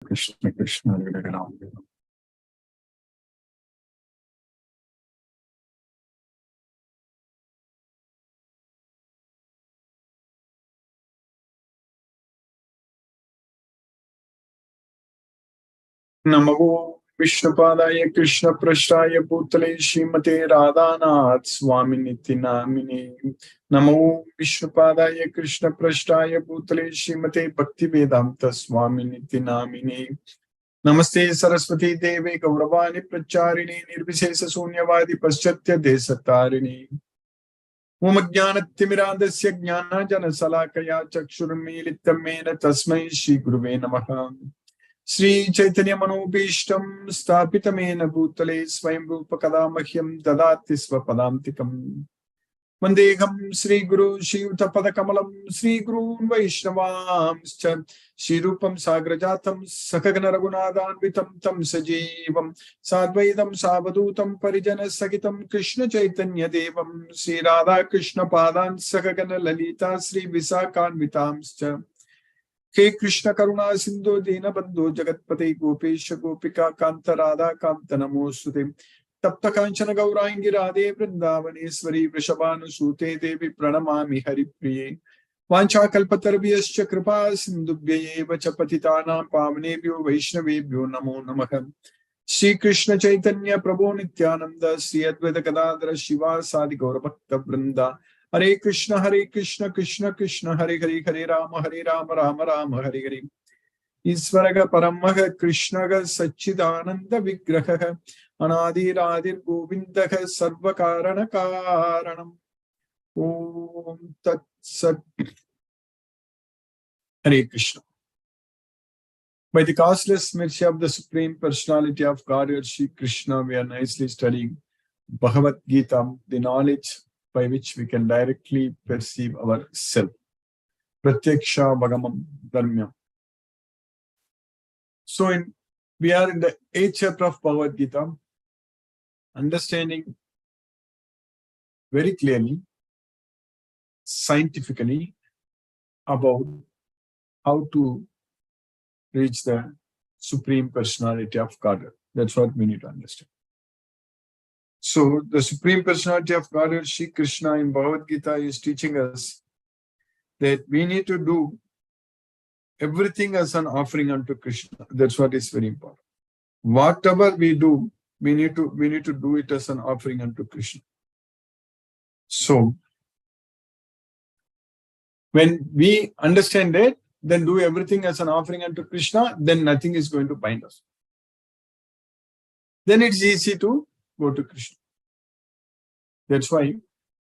Krishna Krishna Hare Ram. Namo Vishnupadaya Krishna Prashtaya Bhutale Srimate Radhanath Swaminiti Namine. Namo Vishnupadaya Krishna Prashtaya Bhutale Srimate Bhaktivedanta Swaminiti Namine. Namaste Saraswati Devi Gauravani Pracharini Nirvishesa Sunyavadi Paschatya Desatarini. Om Jnanatimirandasya Jnana Jana Salakaya Chakshurmilitam Mena Tasmai Shri Guruve Namaha. Sri Chaitanya Manobishtam Stapitamena Bhutale Swayam Rupa Kadamahyam Dadati Swapadamtikam Vandegam Sri Guru Shri Utapada Kamalam Sri Guru Vaishnavamscha Shri Rupam Sagrajatam Sakagana Raghunathanvitam Tam Sajeevam Sadvaidam Savadutam Parijana Sagitam Krishna Chaitanya Devam Sri Radha Krishna Padan Sakagana Lalita Sri Visakanvitamscha He Krishna Karuna Sindhu Dina Bandhu Jagatpate Gopesha Gopika Kanta Radha Kanta Namosute Tapta Kanchana Gaurangi Radhe Vrindavaneshwari Vrishabhanu Sute Devi Pranamami Haripriye Vancha Kalpatarviyascha Kripa Sindhubhyaye Vachapatitanam Pavanebhyo Vaishnavebhyo Namo Namaha Shri Krishna Chaitanya Prabhu Nityananda Sri Advaita Gadadhara Shiva Sadi Gaura Bhakta Vrinda Hare Krishna Krishna Krishna Hare Hare Hare Rama Rama Rama Hare Hare Isvaraga Paramaha Krishnaga Sachidananda Vigraha Anadi Radir Govindaha Sarvakarana Karanam Om Tat Sat Hare Krishna. By the causeless mercy of the Supreme Personality of Godhead Shri Krishna, we are nicely studying Bhagavad Gita, the knowledge by which we can directly perceive our self. Pratyaksha Bhagamam Dharmya. So we are in the 8th chapter of Bhagavad Gita, understanding very clearly, scientifically, about how to reach the Supreme Personality of Godhead. That's what we need to understand. So the Supreme Personality of Godhead, Shri Krishna in Bhagavad Gita is teaching us that we need to do everything as an offering unto Krishna. That's what is very important. Whatever we do, we need to do it as an offering unto Krishna. So when we understand that, then do everything as an offering unto Krishna, then nothing is going to bind us. Then it's easy to go to Krishna. That's why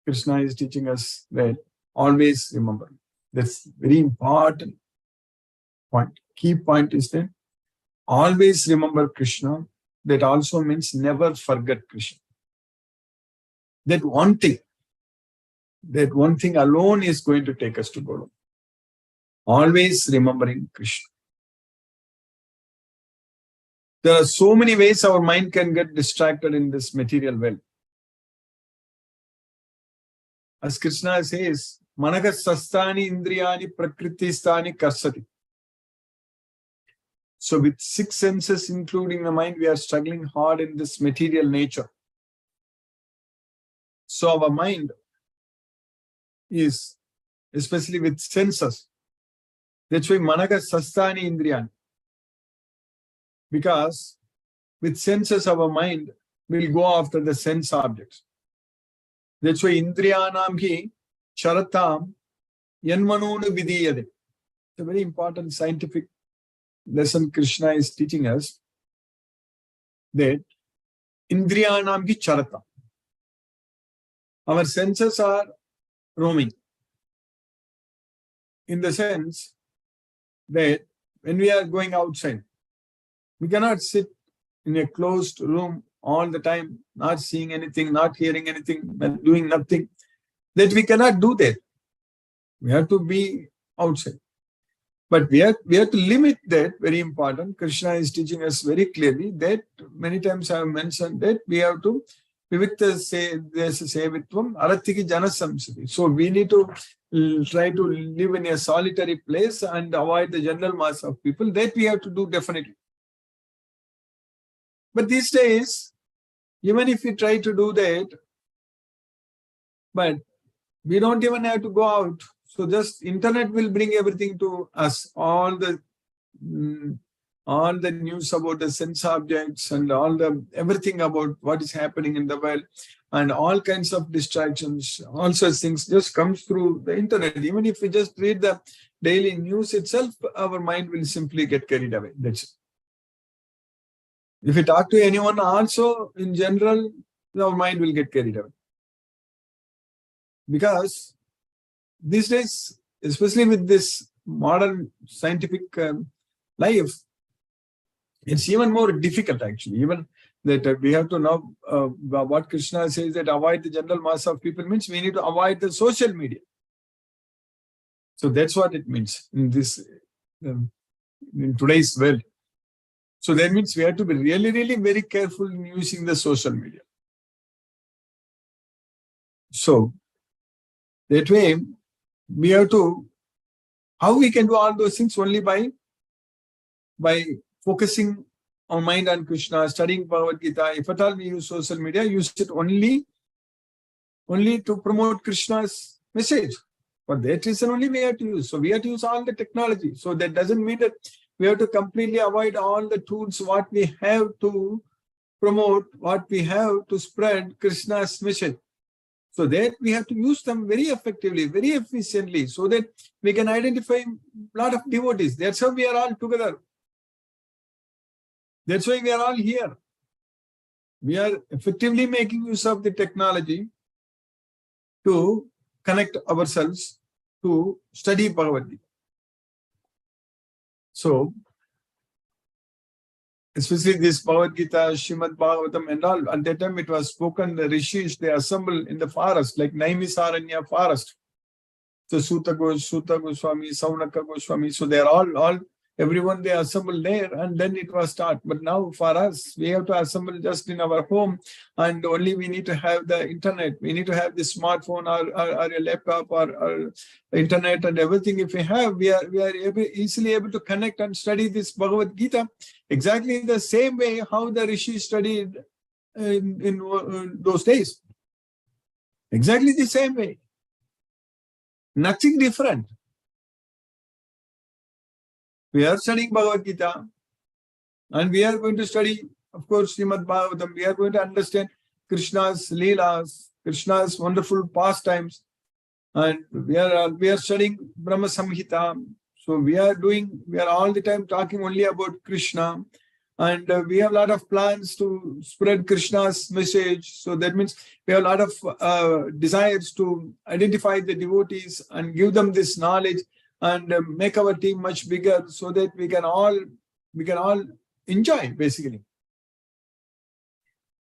Krishna is teaching us that always remember. That's very important point. Key point is that always remember Krishna. That also means never forget Krishna. That one thing alone is going to take us to Godhead. Always remembering Krishna. There are so many ways our mind can get distracted in this material world. As Krishna says, Manaka sastani indriyani prakriti-stani karsati. So with 6 senses, including the mind, we are struggling hard in this material nature. So our mind is, especially with senses, that's why Manaka sastani indriyani. Because with senses, our mind will go after the sense objects. That's why Indriyanam hi charatam yanmanonu vidiyade. It's a very important scientific lesson Krishna is teaching us, that Indriyanam hi charatam. Our senses are roaming. In the sense that when we are going outside, we cannot sit in a closed room all the time, not seeing anything, not hearing anything, doing nothing. That we cannot do that. We have to be outside. But we have to limit that, very important. Krishna is teaching us very clearly that many times I have mentioned that we have to vivikta sevitvam arattiki janasamsati. So we need to try to live in a solitary place and avoid the general mass of people. That we have to do definitely. But these days, even if we try to do that, but we don't even have to go out. So just internet will bring everything to us. All the news about the sense objects and everything about what is happening in the world and all kinds of distractions, all such things just comes through the internet. Even if we just read the daily news itself, our mind will simply get carried away. That's it. If we talk to anyone also, in general, our mind will get carried away. Because these days, especially with this modern scientific life, it's even more difficult actually. Even that we have to know what Krishna says, that avoid the general mass of people means we need to avoid the social media. So that's what it means in this in today's world. So that means we have to be really, really very careful in using the social media. So that way, we have to, how we can do all those things? Only by focusing our mind on Krishna, studying Bhagavad Gita. If at all we use social media, use it only to promote Krishna's message. For that reason only we have to use. So we have to use all the technology. So that doesn't mean that we have to completely avoid all the tools what we have to promote, what we have to spread Krishna's message. So that we have to use them very effectively, very efficiently, so that we can identify a lot of devotees. That's how we are all together. That's why we are all here. We are effectively making use of the technology to connect ourselves to study Bhagavad Gita. So, especially this Bhagavad Gita, Srimad Bhagavatam and all, at that time it was spoken, the rishis, they assemble in the forest, like Naimisaranya forest. So Suta Goswami, Saunaka Goswami, so they are all everyone they assemble there and then it was start. But now for us, we have to assemble just in our home and only we need to have the internet. We need to have the smartphone or a laptop or internet and everything. If we have, we are easily able to connect and study this Bhagavad Gita exactly the same way how the rishis studied in those days. Exactly the same way. Nothing different. We are studying Bhagavad Gita and we are going to study, of course, Srimad Bhagavatam. We are going to understand Krishna's Leelas, Krishna's wonderful pastimes, and we are studying Brahma Samhita. So we are all the time talking only about Krishna, and we have a lot of plans to spread Krishna's message. So that means we have a lot of desires to identify the devotees and give them this knowledge and make our team much bigger so that we can all enjoy, basically.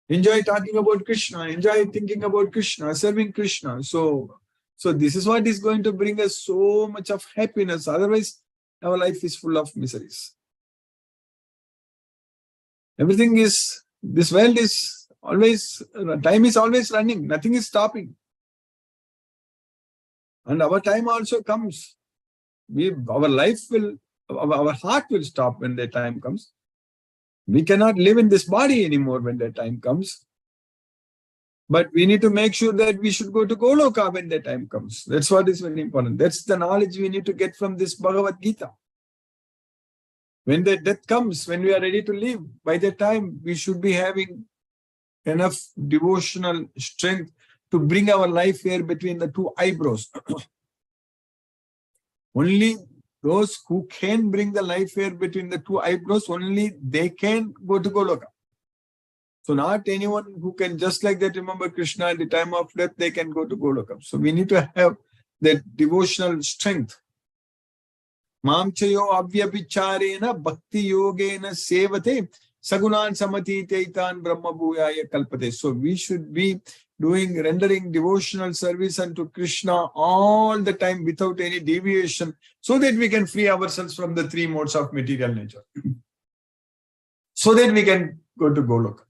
Enjoy talking about Krishna, enjoy thinking about Krishna, serving Krishna. So this is what is going to bring us so much of happiness. Otherwise, our life is full of miseries. This world is always, time is always running. Nothing is stopping. And our time also comes. Our heart will stop when that time comes. We cannot live in this body anymore when that time comes. But we need to make sure that we should go to Goloka when that time comes. That's what is very important. That's the knowledge we need to get from this Bhagavad Gita. When the death comes, when we are ready to leave, by that time we should be having enough devotional strength to bring our life here between the two eyebrows. Only those who can bring the life here between the two eyebrows, only they can go to Goloka. So not anyone who can just like that remember Krishna at the time of death, they can go to Goloka. So we need to have that devotional strength. Mamchayo avyabhicharena bhakti yogena sevate sagunan samati teitan brahma bhuyaya kalpate. So we should be rendering devotional service unto Krishna all the time without any deviation, so that we can free ourselves from the three modes of material nature. So that we can go to Goloka.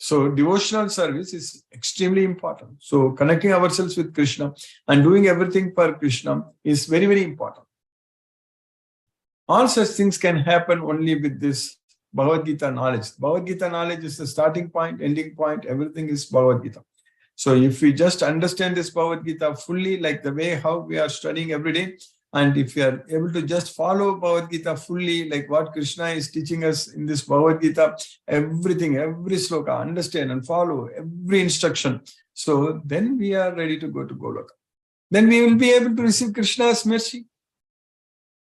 So devotional service is extremely important. So connecting ourselves with Krishna and doing everything for Krishna is very, very important. All such things can happen only with this Bhagavad Gita knowledge. Bhagavad Gita knowledge is the starting point, ending point, everything is Bhagavad Gita. So if we just understand this Bhagavad Gita fully, like the way how we are studying every day, and if we are able to just follow Bhagavad Gita fully, like what Krishna is teaching us in this Bhagavad Gita, everything, every sloka, understand and follow every instruction. So then we are ready to go to Goloka. Then we will be able to receive Krishna's mercy.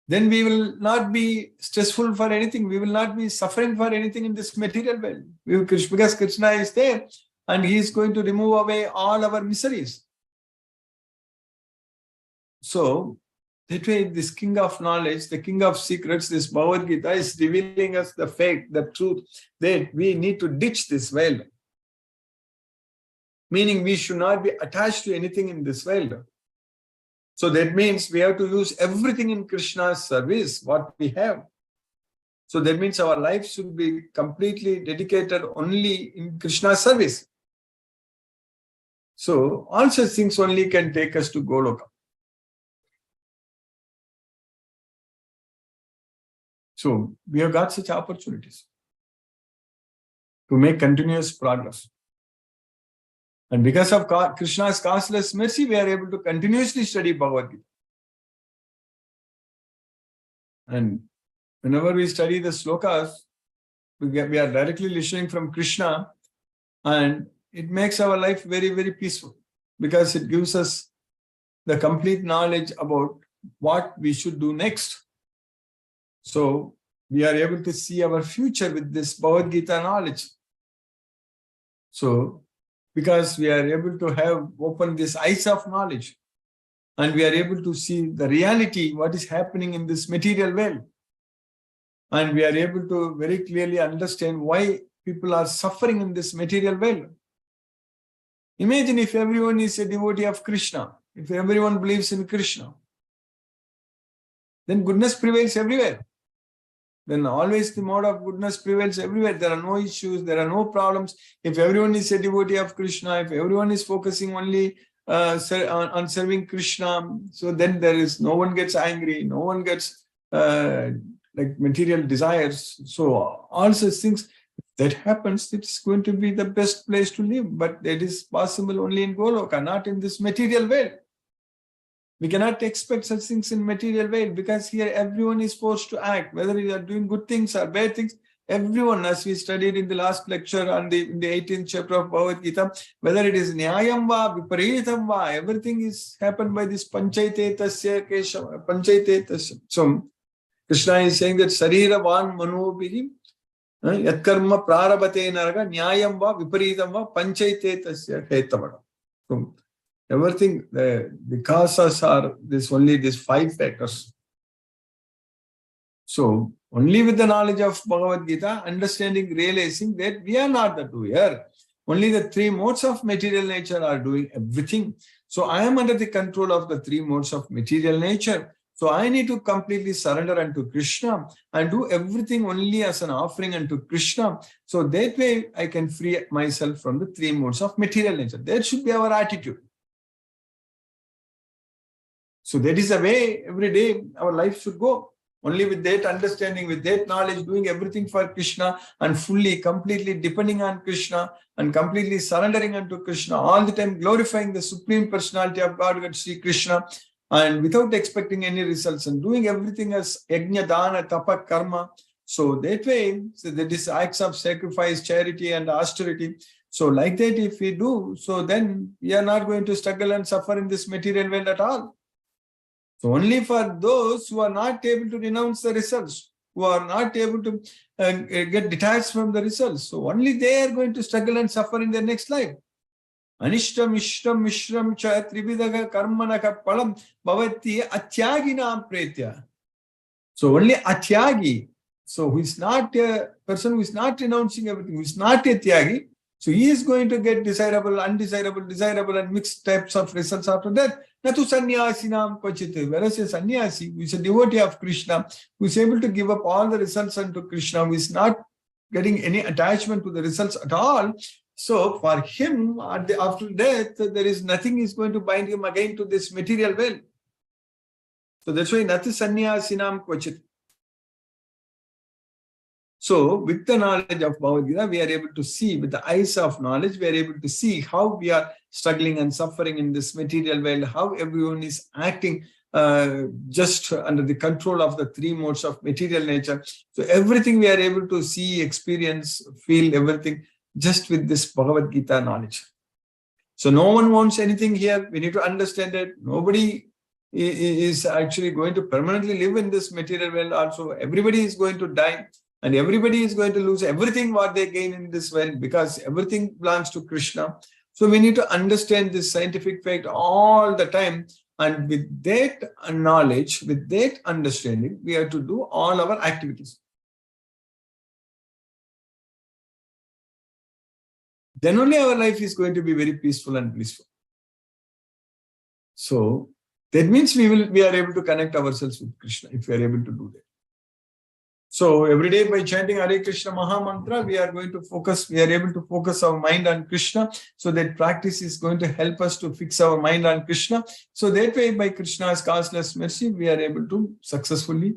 Then we will not be stressful for anything. We will not be suffering for anything in this material world. Because Krishna is there and he is going to remove away all our miseries. So that way, this king of knowledge, the king of secrets, this Bhagavad Gita is revealing us the fact, the truth, that we need to ditch this world. Meaning we should not be attached to anything in this world. So that means we have to use everything in Krishna's service, what we have. So that means our life should be completely dedicated only in Krishna's service. So all such things only can take us to Goloka. So we have got such opportunities to make continuous progress. And because of Krishna's causeless mercy, we are able to continuously study Bhagavad Gita. And whenever we study the slokas, we are directly listening from Krishna, and it makes our life very, very peaceful because it gives us the complete knowledge about what we should do next. So we are able to see our future with this Bhagavad Gita knowledge. So because we are able to have opened these eyes of knowledge and we are able to see the reality, what is happening in this material world. And we are able to very clearly understand why people are suffering in this material world. Imagine if everyone is a devotee of Krishna, if everyone believes in Krishna, then goodness prevails everywhere. Then always the mode of goodness prevails everywhere. There are no issues, there are no problems. If everyone is a devotee of Krishna, if everyone is focusing only on serving Krishna, so then there is no one gets angry, no one gets like material desires. So all such things, that happens, it's going to be the best place to live. But that is possible only in Goloka, not in this material world. We cannot expect such things in material world because here everyone is forced to act, whether you are doing good things or bad things. Everyone, as we studied in the last lecture on in the 18th chapter of Bhagavad Gita, whether it is Nyayam va, Viparitam va, everything is happened by this Panchaite Tasya Kesha, Panchaite Tasya. So Krishna is saying that Sarira Van Manobhihim Yatkarma Prarabhate Naraga Nyayam va, Viparitam va, Panchaite Tasya Hetavada. So everything, the causes are only these 5 factors. So only with the knowledge of Bhagavad Gita, understanding, realizing that we are not the doer. Only the 3 modes of material nature are doing everything. So I am under the control of the 3 modes of material nature. So I need to completely surrender unto Krishna and do everything only as an offering unto Krishna. So that way I can free myself from the 3 modes of material nature. That should be our attitude. So that is the way every day our life should go. Only with that understanding, with that knowledge, doing everything for Krishna and fully, completely depending on Krishna and completely surrendering unto Krishna, all the time glorifying the Supreme Personality of God, Sri Krishna, and without expecting any results and doing everything as yajna, dana, tapa, karma. So that way, so that is acts of sacrifice, charity and austerity. So like that if we do, so then we are not going to struggle and suffer in this material world at all. So only for those who are not able to renounce the results, who are not able to get detached from the results, so only they are going to struggle and suffer in their next life. Anishtam, Ishtam, Mishram, Cha, Trividaga, Karmanaka, Palam, Bhavati, Atyaginam Pretya. So only Atyagi, so who is not a person who is not renouncing everything, who is not a Tyagi, so he is going to get desirable, undesirable, desirable and mixed types of results after that. Natu sannyasinam kvachite. Whereas a sannyasi, who is a devotee of Krishna, who is able to give up all the results unto Krishna, who is not getting any attachment to the results at all. So for him, after death, there is nothing is going to bind him again to this material world. So that's why nati sanyasinam kvachit. So with the knowledge of Bhagavad Gita, we are able to see, with the eyes of knowledge, we are able to see how we are struggling and suffering in this material world, how everyone is acting just under the control of the three modes of material nature. So everything we are able to see, experience, feel, everything just with this Bhagavad Gita knowledge. So no one wants anything here. We need to understand it. Nobody is actually going to permanently live in this material world also. Everybody is going to die. And everybody is going to lose everything what they gain in this world, because everything belongs to Krishna. So we need to understand this scientific fact all the time. And with that knowledge, with that understanding, we have to do all our activities. Then only our life is going to be very peaceful and blissful. So that means we are able to connect ourselves with Krishna if we are able to do that. So every day by chanting Hare Krishna Maha Mantra, we are able to focus our mind on Krishna. So that practice is going to help us to fix our mind on Krishna. So that way, by Krishna's causeless mercy, we are able to successfully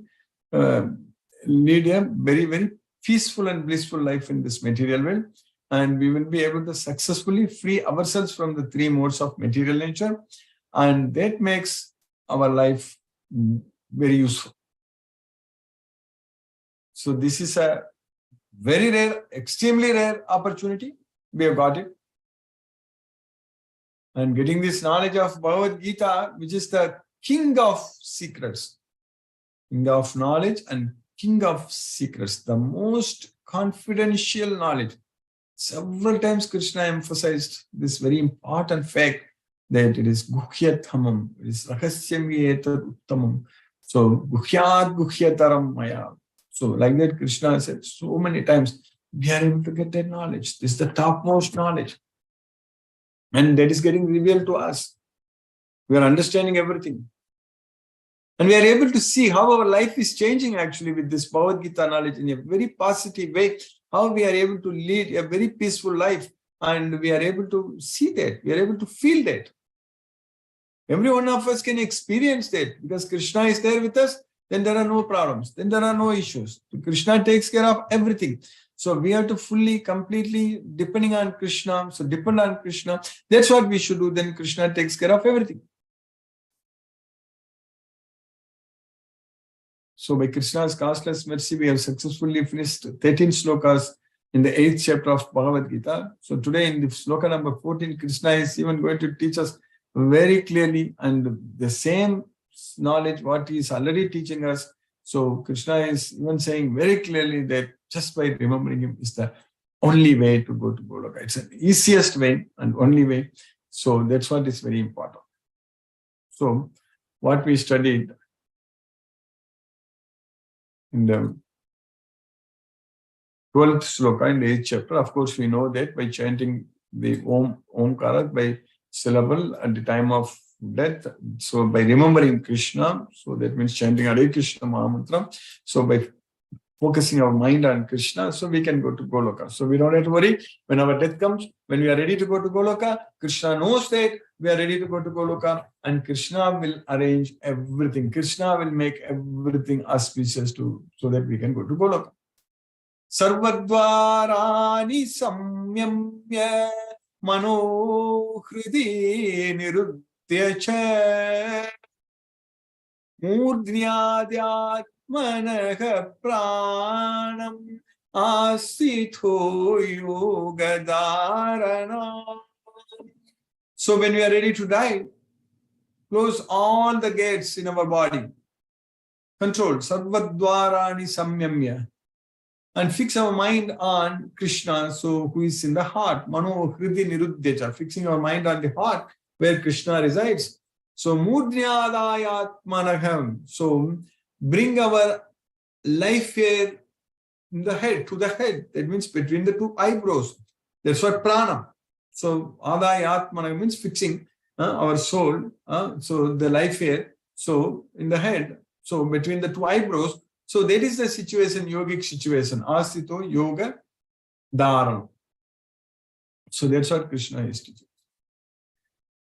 lead a very, very peaceful and blissful life in this material world. And we will be able to successfully free ourselves from the three modes of material nature. And that makes our life very useful. So this is a very rare, extremely rare opportunity. We have got it. And getting this knowledge of Bhagavad Gita, which is the king of secrets, king of knowledge and king of secrets, the most confidential knowledge. Several times Krishna emphasized this very important fact that it is guhyathamam, it is rahasyam etat uttamam. So guhyat guhyataram maya. So like that, Krishna said so many times, we are able to get that knowledge. This is the topmost knowledge. And that is getting revealed to us. We are understanding everything. And we are able to see how our life is changing actually with this Bhagavad Gita knowledge in a very positive way. How we are able to lead a very peaceful life. And we are able to see that. We are able to feel that. Every one of us can experience that because Krishna is there with us. Then there are no problems. Then there are no issues. Krishna takes care of everything. So we have to fully, completely depending on Krishna. So depend on Krishna. That's what we should do. Then Krishna takes care of everything. So by Krishna's causeless mercy, we have successfully finished 13 slokas in the 8th chapter of Bhagavad Gita. So today in the sloka number 14, Krishna is even going to teach us very clearly and the same knowledge what he is already teaching us. So Krishna is even saying very clearly that just by remembering him is the only way to go to Goloka. It's the easiest way and only way. So that's what is very important. So what we studied in the 12th sloka in the 8th chapter, of course we know that by chanting the Omkara by syllable at the time of death. So by remembering Krishna, so that means chanting Hare Krishna Mahamantra. So by focusing our mind on Krishna, so we can go to Goloka. So we don't have to worry when our death comes, when we are ready to go to Goloka, Krishna knows that we are ready to go to Goloka and Krishna will arrange everything. Krishna will make everything auspicious so that we can go to Goloka. Sarvadvarani samyamya mano hridi niruddhya murdhyadyat manah pranam asitho yogadharana. So when we are ready to die, close all the gates in our body. Control. Sarvadvarani samyamya. And fix our mind on Krishna, so who is in the heart. Mano hridi niruddhecha. Fixing our mind on the heart where Krishna resides. So mudryadayat manaham. So bring our life here in the head, to the head. That means between the two eyebrows. That's what prana. So adayat manaham means fixing our soul. So the life here. So in the head. So between the two eyebrows. So that is the situation, yogic situation. Asito yoga dharam. So that's what Krishna is teaching.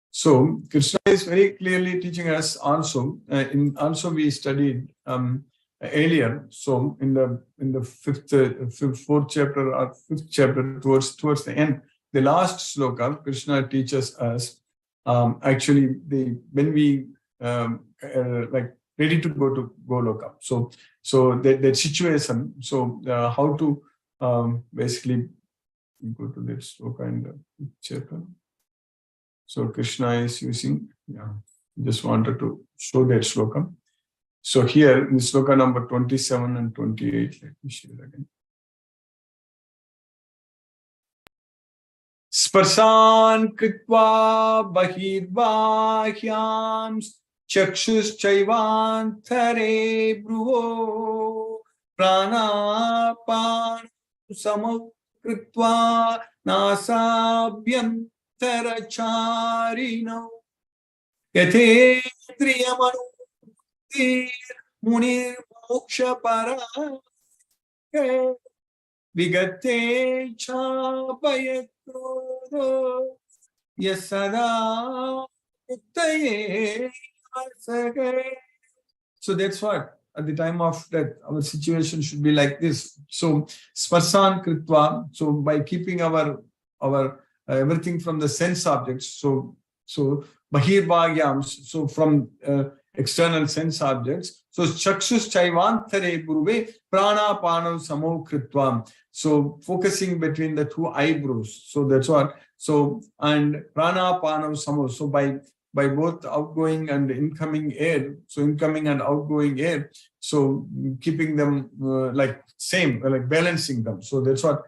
So Krishna is very clearly teaching us also. Also we studied earlier. So in the fourth chapter or fifth chapter towards the end, the last sloka, Krishna teaches us actually when we like ready to go to Goloka. So that situation. So how to basically go to that sloka in the fifth chapter. So Krishna is using, just wanted to show that sloka. So here in sloka number 27 and 28, let me share again. Sparsan kritva bahirbahyam chakshus chaivanthare bruvo pranapan samakritva nasabhyam Taracharino Yathendriyamanu Munir Moksha Para Vigate Chapayakrodo Yasada Uttaye. So that's what at the time of death our situation should be like this. So Sparsan Kritva, so by keeping our everything from the sense objects, so bahirbahyams, so from external sense objects, so chakshus chaivanthare guruve pranapanav samo kritvam, so focusing between the two eyebrows, so that's what, so and pranapanav samo, so by both outgoing and incoming air, so incoming and outgoing air, so keeping them like same, like balancing them, so that's what,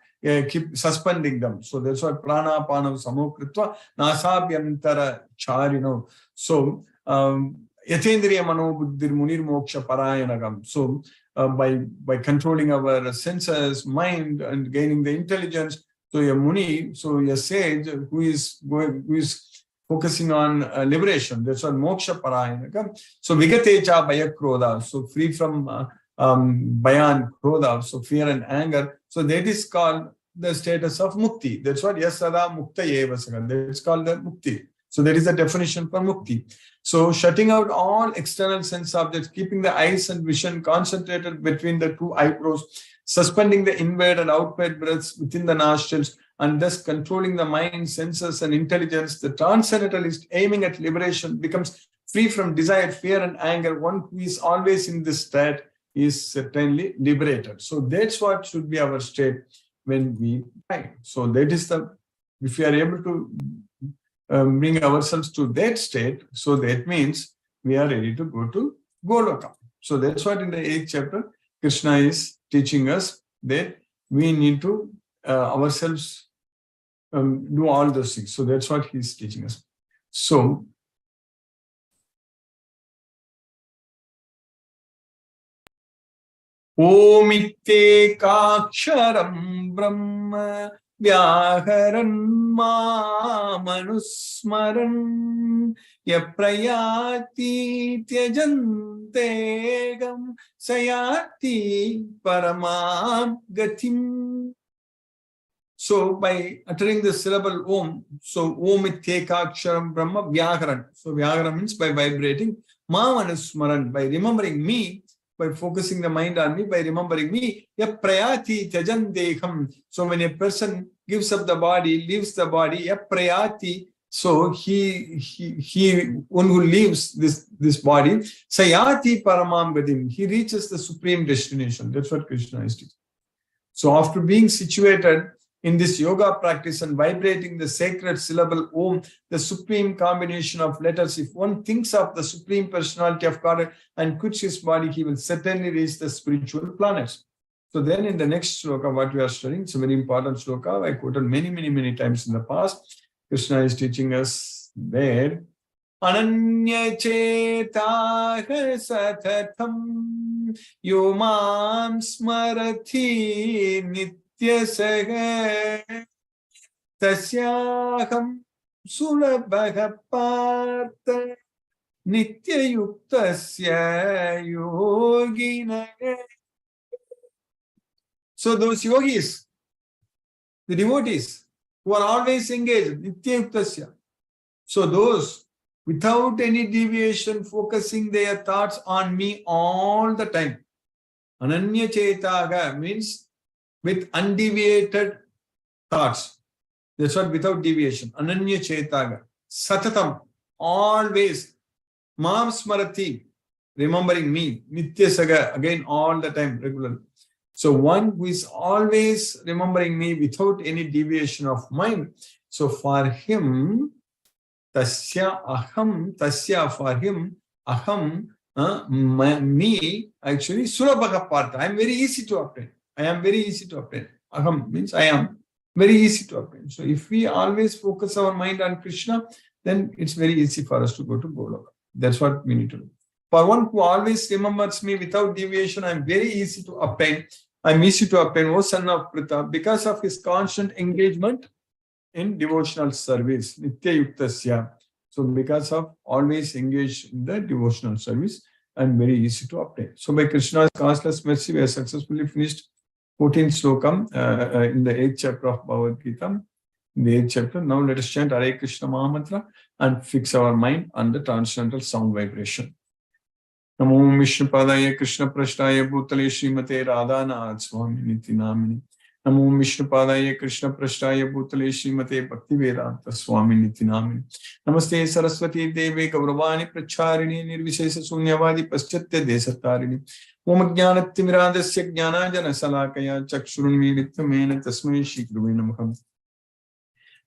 keep suspending them. So that's what prana panav samokritva nasabhyantara charino. So yathendriya mano buddhir munir moksha parayanagam. So by controlling our senses, mind, and gaining the intelligence, so a muni, so a sage who is focusing on liberation. That's what moksha parayanagam. So vigatecha bayakroda, so free from bayan krodha, so fear and anger. So that is called the status of mukti. That's what yasada mukta eva sagan. That's called the mukti. So that is the definition for mukti. So shutting out all external sense objects, keeping the eyes and vision concentrated between the two eyebrows, suspending the inward and outward breaths within the nostrils, and thus controlling the mind, senses, and intelligence. The transcendentalist aiming at liberation becomes free from desire, fear, and anger. One who is always in this state is certainly liberated. So that's what should be our state when we die. So that is if we are able to bring ourselves to that state, so that means we are ready to go to Goloka. So that's what in the 8th chapter, Krishna is teaching us that we need to ourselves do all those things. So that's what he's teaching us. So Omiteekaksharam Brahma Vyaharan Manusmaran Yaprayati Tyajantegam Sayati Paramam Gatim. So by uttering the syllable Om, so Om Itekaksharam Brahma Vyaharan. So Vyaharan means by vibrating, Ma Manusmaran, by remembering me, by focusing the mind on me, by remembering me, yaprayati tajandeham. So when a person gives up the body, leaves the body, yaprayati, so he one who leaves this body, sayati paramam gadim, he reaches the supreme destination. That's what Krishna is teaching. So after being situated in this yoga practice and vibrating the sacred syllable Om, the supreme combination of letters, if one thinks of the supreme personality of God and quits his body, he will certainly reach the spiritual planets. So then in the next sloka, what we are studying, it's a very important sloka. I quoted many times in the past. Krishna is teaching us there. Ananya chetah satatham yomam smarathi nityasaga tasyaham sulabhaga partha nityayuktasya yogina. So those yogis, the devotees, who are always engaged, nitya yuktasya. So those without any deviation, focusing their thoughts on me all the time. Ananya chetaga means with undeviated thoughts. That's what without deviation. Ananya chetaga. Satatam. Always. Mam smarati. Remembering me. Nitya saga. Again, all the time, regularly. So one who is always remembering me without any deviation of mind. So for him, tasya aham, tasya for him, aham, me, actually, surabhaka partha. I am very easy to obtain. I am very easy to obtain. Aham means I am very easy to obtain. So if we always focus our mind on Krishna, then it's very easy for us to go to Goloka. That's what we need to do. For one who always remembers me without deviation, I am very easy to obtain. I am easy to obtain, O son of Pritha, because of his constant engagement in devotional service. Nitya yuktasya. So because of always engaged in the devotional service, and very easy to obtain. So by Krishna's causeless mercy, we have successfully finished 14th slokam in the 8th chapter of Bhagavad Gita. In the 8th chapter, now let us chant Hare Krishna Mahamantra and fix our mind on the transcendental sound vibration. Namo Vishnu Padaya Krishna Prashtaya Bhutale Srimate Radhanath Swami Niti Namini. Namo Vishnu Padaya Krishna Prashtaya Bhutale Srimate Bhakti Vedanta Swami Niti Namini. Namaste Saraswati Deve Gauravani Pracharini Nirvishesha Sunyavadi Paschatya Desatarini. Om Jnanatimirandasya Jnanajana Salakaya Chakshurunmilitamena Tasmai Shri Gurave Namah.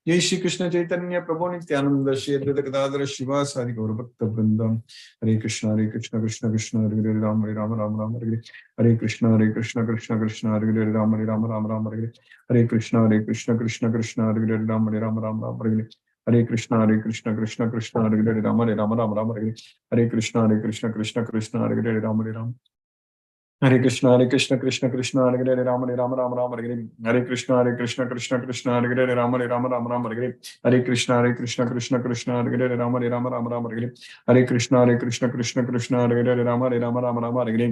Jai Shri Krishna Chaitanya Prabhu Nityananda Shri Advaita Gadadhara Shiva Sadi Gaura Bhakta Vrindam. Hare Krishna Krishna Krishna Hare Hare Rama Rama Rama Rama Hare Hare Krishna Krishna Krishna Hare Hare Rama Rama Rama Rama Hare Hare Krishna Krishna Krishna Hare Hare Rama Rama Rama Rama Hare Hare Krishna Krishna Hare Hare Rama Rama Rama Rama Hare Hare Krishna Krishna Hare Hare Rama Rama Hare Krishna Krishna Krishna Hare Hare Rama Rama Rama Rama Hare Krishna Krishna Krishna Hare Hare Rama Rama Rama Rama Hare Krishna Krishna Hare Hare Rama Rama Rama Rama Hare Krishna Krishna Hare Hare Rama Rama Rama Rama Hare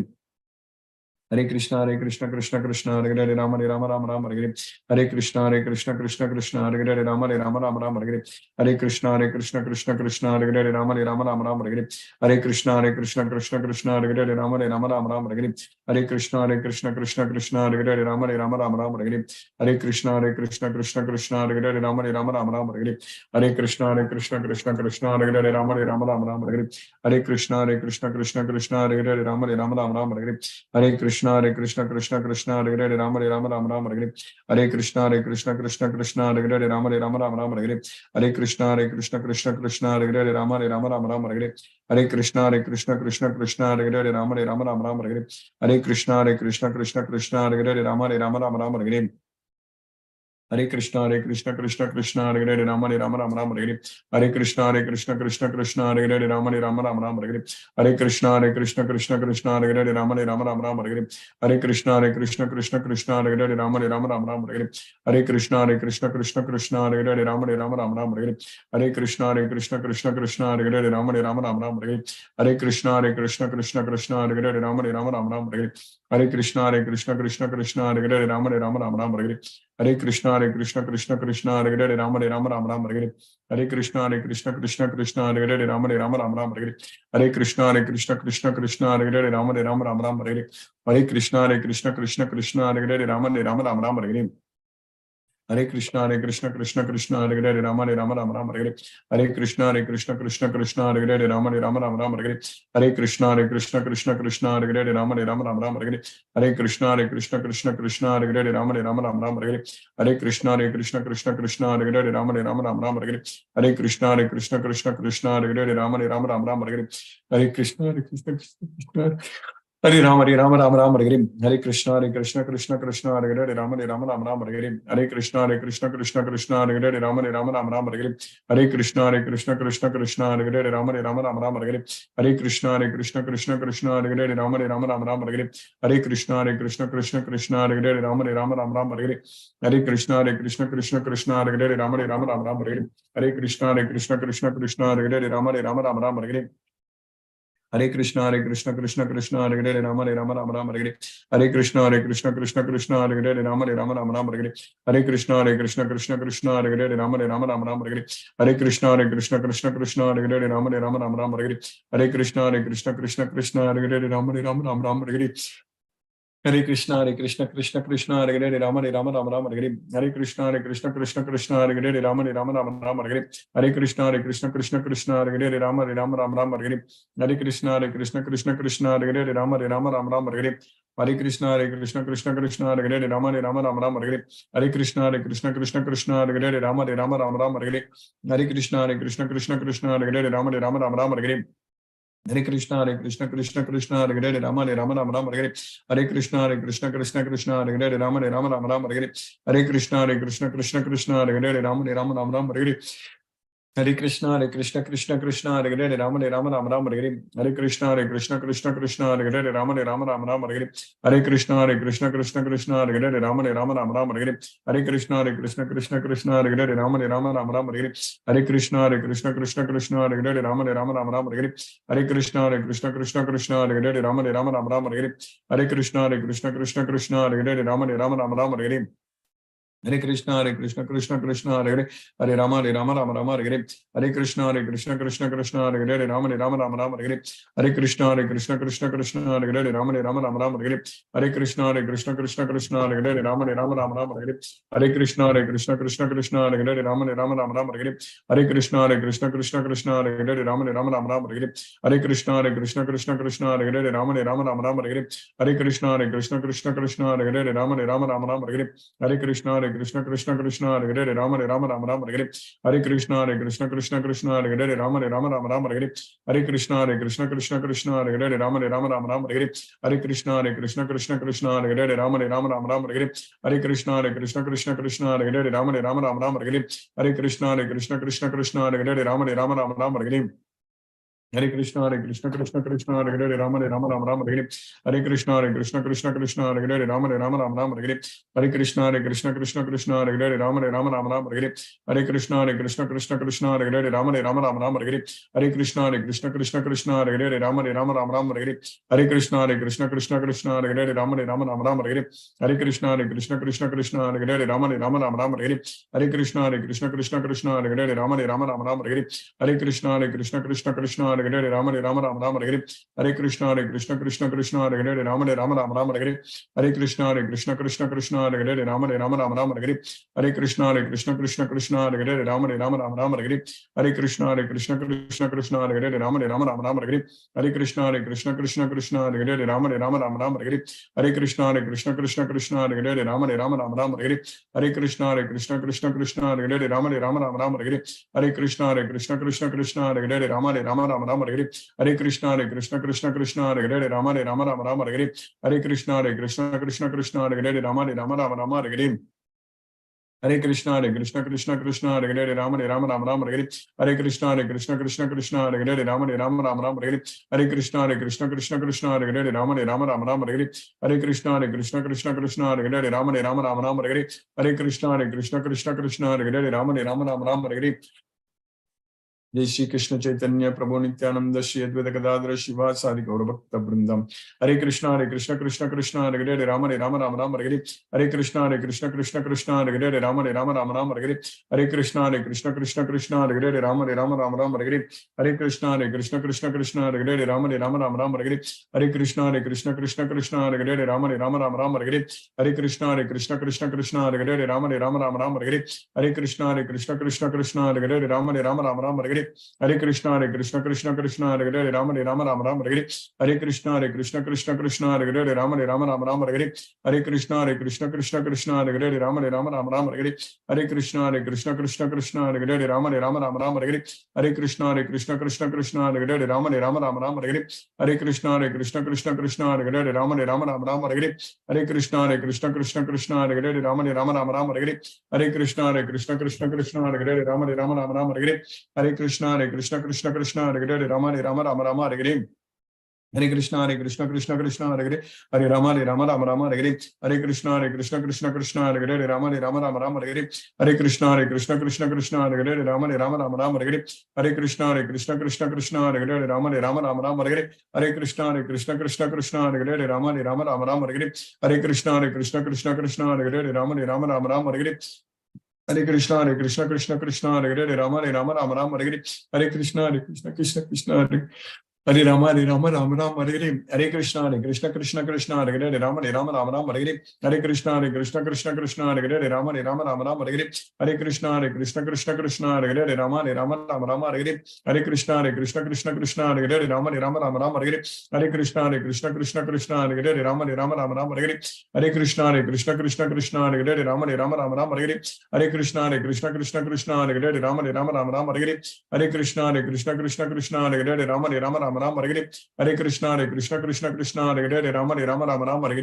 Krishna Krishna Hare Hare Rama Rama Rama Hare Krishna Krishna Hare Hare Rama Rama Rama Hare Krishna Krishna Hare Hare Rama Rama Rama Hare Krishna Krishna Hare Hare Rama Rama Rama Hare Krishna Krishna Hare Hare Rama Rama Rama Hare Krishna Krishna Hare Hare Rama Rama Rama Hare Krishna Krishna Hare Hare Rama Rama Rama Hare Krishna Krishna Hare Hare Rama Rama Rama Hare Krishna Krishna Hare Hare Rama Rama Rama Hare Krishna Krishna Hare Hare Rama Rama Rama Hare Krishna Krishna Hare Hare Rama Rama Rama Hare Krishna Krishna Hare Hare Rama Rama Rama Hare Krishna Krishna Hare Hare Rama Rama Rama Hare Krishna Krishna Hare Hare Rama Rama Rama Hare Krishna Krishna Hare Hare Rama Rama Rama Hare Krishna Krishna Hare Hare Rama Rama Rama Hare Krishna Krishna Hare Hare Rama Rama Rama Hare Krishna Krishna Hare Hare Rama Rama Rama Hare Krishna Krishna Hare Hare Rama Rama Rama Hare Krishna Krishna Hare Hare Rama Rama Rama Hare Krishna Krishna Hare Hare Rama Rama Rama Hare Krishna Krishna Hare Hare Rama Rama Rama Hare Krishna Krishna Hare Hare Rama Rama Rama Hare Krishna Krishna Hare Hare Rama Rama Rama Hare Krishna Krishna Hare Hare Rama Rama Rama Hare Krishna Krishna Hare Hare Rama Rama Rama Hare Krishna Krishna Hare Hare Rama Rama Rama Hare Krishna Krishna Hare Hare Rama Rama Rama Hare Krishna Krishna Hare Hare Rama Rama Rama Hare Krishna Krishna Hare Hare Rama Rama Rama Hare Krishna Krishna Hare Hare Rama Rama Rama Hare Krishna Hare Rama Rama Hare Krishna Krishna Hare Hare Rama Rama Hare Krishna Krishna Hare Hare Rama Rama Hare Krishna Krishna Hare Hare Rama Rama Hare Krishna Krishna Hare Hare Rama Rama Hare Krishna Krishna Hare Hare Rama Rama Hare Krishna Krishna Hare Hare Rama Rama Hare Krishna Krishna Hare Hare Rama Rama Hare Krishna Krishna Krishna Hare Hare Rama Rama Rama Rama Hare Hare Hare Krishna Krishna Krishna Hare Hare Rama Rama Rama Rama Hare Hare Hare Krishna Krishna Krishna Hare Hare Rama Rama Rama Rama Hare Hare Hare Krishna Krishna Krishna Hare Hare Rama Rama Rama Rama Hare Hare Hare Krishna Krishna Krishna Hare Hare Rama Rama Rama Rama Hare Hare Hare Krishna Krishna Hare Hare Rama Rama Rama Rama Hare Hare Hare Krishna Krishna Hare Hare Rama Rama Rama Rama Hare Hare Hare Krishna Krishna Hare Hare Rama Rama Rama Rama Hare Hare Hare Krishna Krishna Hare Hare Rama Rama Rama Rama Hare Hare Hare Krishna Krishna Hare Hare Rama Rama Rama Rama Hare Hare Hare Krishna Krishna Hare Hare Rama Rama Rama Rama Hare Hare Hare Krishna Krishna Hare Hare Rama Rama Rama Rama Hare Hare Hare Krishna Krishna Hare Hare Rama Rama Rama Rama Hare Hare Hare Krishna Krishna Hare Hare Rama Rama Rama Rama Hare Hare Hare Krishna Krishna Hare Hare Rama Rama Rama Rama Hare Hare Hare Krishna Krishna Hare Hare Rama Rama Rama Rama Hare Hare Hare Krishna Krishna Hare Hare Rama Rama Rama Rama Hare Hare Hare Krishna Krishna Hare Hare Rama Rama Rama Rama Hare Hare Hare Krishna Krishna Hare Hare Rama Rama Rama Rama Hare Hare Hare Krishna Krishna Hare Hare Rama Rama Rama Rama Hare Hare Hare Krishna Krishna Hare Hare Rama Rama Rama Rama Hare Hare Hare Krishna Krishna Hare Hare Rama Rama Rama Rama Hare Hare Hare Krishna Krishna Hare Hare Hare Rama Rama Rama Hare Hare Hare Krishna Krishna Hare Hare Rama Rama Rama Rama Hare Hare Hare Krishna Krishna Hare Hare Rama Rama Rama Rama Hare Hare Hare Krishna Krishna Hare Hare Rama Rama Rama Rama Hare Hare Hare Krishna Krishna Hare Hare Rama Rama Rama Rama Hare Hare Hare Krishna Krishna Hare Hare Rama Rama Rama Rama Hare Hare Hare Krishna Krishna Hare Hare Rama Rama Rama Rama Hare Hare Hare Krishna Krishna Hare Hare Rama Rama Rama Rama Hare Hare Hare Krishna Krishna Hare Hare Rama Rama Rama Rama Hare Hare Hare Krishna Krishna Hare Hare Rama Rama Rama Rama Hare Hare Hare Krishna Krishna Hare Hare Rama Rama Rama Rama Hare Hare Hare Krishna Krishna Hare Hare Rama Rama Rama Rama Hare Hare Hare Krishna Krishna Hare Hare Rama Rama Rama Rama Hare Hare Hare Krishna Krishna Hare Hare Rama Rama Rama Rama Hare Hare Hare Krishna Krishna Hare Hare Rama Rama Rama Rama Hare Hare Hare Krishna Krishna Hare Hare Rama Rama Rama Rama Hare Hare Hare Krishna Krishna Hare Hare Rama Rama Rama Rama Hare Hare Hare Krishna Krishna Hare Hare Rama Rama Rama Rama Hare Hare Hare Krishna Krishna Hare Hare Rama Rama Rama Rama Hare Hare Hare Krishna Krishna Hare Hare Rama Rama Rama Rama Hare Hare Hare Krishna Krishna Hare Hare Rama Rama Rama Rama Hare Hare Hare Krishna Krishna Hare Hare Rama Rama Rama Rama Hare Hare Hare Krishna Krishna Hare Hare Rama Rama Rama Rama Hare Hare Hare Krishna Krishna Hare Hare Rama Rama Rama Rama Hare Hare Hare Krishna Krishna Hare Hare Rama Rama Rama Rama Hare Hare Hare Krishna Krishna Hare Hare Rama Rama Rama Rama Hare Hare Hare Krishna Krishna Hare Hare Rama Rama Rama Rama Hare Hare Hare Krishna Krishna Hare Hare Rama Rama Rama Rama Hare Hare Hare Krishna Krishna Hare Hare Rama Rama Rama Rama Hare Hare Hare Krishna Krishna Hare Hare Rama Rama Rama Rama Hare Hare Hare Krishna Krishna Hare Hare Rama Rama Rama Rama Hare Hare Hare Krishna Krishna Hare Hare Rama Rama Rama Rama Hare Hare Hare Krishna Krishna Hare Hare Rama Rama Rama Rama Hare Hare Hare Krishna Krishna Hare Hare Rama Rama Rama Rama Hare Hare Hare Krishna Krishna Hare Hare Rama Rama Rama Rama Hare Hare Hare Krishna Krishna Hare Hare Rama Rama Rama Rama Hare Hare Hare Krishna Krishna Hare Hare Rama Rama Rama Rama Hare Hare Hare Krishna Krishna Hare Hare Rama Rama Rama Rama Hare Hare Jai Shri Krishna Chaitanya Prabhu Nityananda Shri Advaita Gadadhara Shivasadi Gaura Bhakta Vrindam Hare Krishna Krishna Hare Hare Rama Rama Rama Rama Hare Hare Hare Krishna Krishna Hare Hare Rama Rama Rama Rama Hare Hare Hare Krishna Krishna Hare Hare Rama Rama Rama Rama Hare Hare Hare Krishna Krishna Hare Hare Rama Rama Rama Rama Hare Hare Hare Krishna Krishna Hare Hare Rama Rama Rama Rama Hare Hare Hare Krishna Krishna Hare Hare Rama Rama Rama Rama Hare Hare Hare Krishna Krishna Hare Hare Rama Rama Rama Rama Hare Hare Hare Krishna Hare Hare Rama Rama Rama Rama Hare Hare Hare Krishna Krishna Hare Hare Rama Rama Rama Rama Hare Hare Hare Krishna Krishna Hare Hare Rama Rama Rama Rama Hare Hare Hare Krishna Krishna Hare Hare Rama Rama Rama Rama Hare Hare Hare Krishna Krishna Hare Hare Rama Rama Rama Rama Hare Hare Hare Krishna Krishna Hare Hare Rama Rama Rama Rama Hare Hare Hare Krishna Krishna Hare Hare Rama Rama Rama Rama Hare Hare Hare Krishna Krishna Hare Hare Rama Rama Rama Rama Hare Hare Hare Krishna Krishna Hare Hare Rama Rama Rama Rama Hare Hare Hare Krishna Krishna Krishna Hare Hare Hare Rama Rama Hare Hare Hare Krishna Krishna Hare Hare Hare Rama Hare Hare Hare Krishna Krishna Hare Hare Rama Hare Hare Hare Krishna Krishna Hare Hare Rama Hare Hare Hare Krishna Krishna Hare Hare Rama Hare Hare Hare Krishna Krishna Hare Hare Rama Hare Hare Hare Krishna Hare Hare Rama Hare Hare Hare Krishna Krishna Hare Rama Hare Hare Hare Krishna Krishna Hare Hare Rama Hare Hare Hare Krishna Krishna Hare Hare Rama Hare Hare Hare Krishna Krishna Hare Hare Rama Hare Hare Hare Krishna Krishna Hare Hare Rama Hare Hare Hare Krishna Krishna Hare Hare Rama Hare Hare Hare Krishna Krishna Hare Hare Rama Hare Hare Hare Krishna Krishna Hare Hare Rama Hare Hare Hare Krishna Krishna Hare Hare Rama Hare Hare Hare Krishna Krishna Hare Hare Rama Hare Hare Hare Krishna Krishna Hare Hare Rama Hare Hare Hare Krishna Krishna Hare Hare Rama Hare Hare Hare Krishna Krishna Hare Hare Rama Hare Hare Hare Krishna Krishna Hare Hare Rama Hare Hare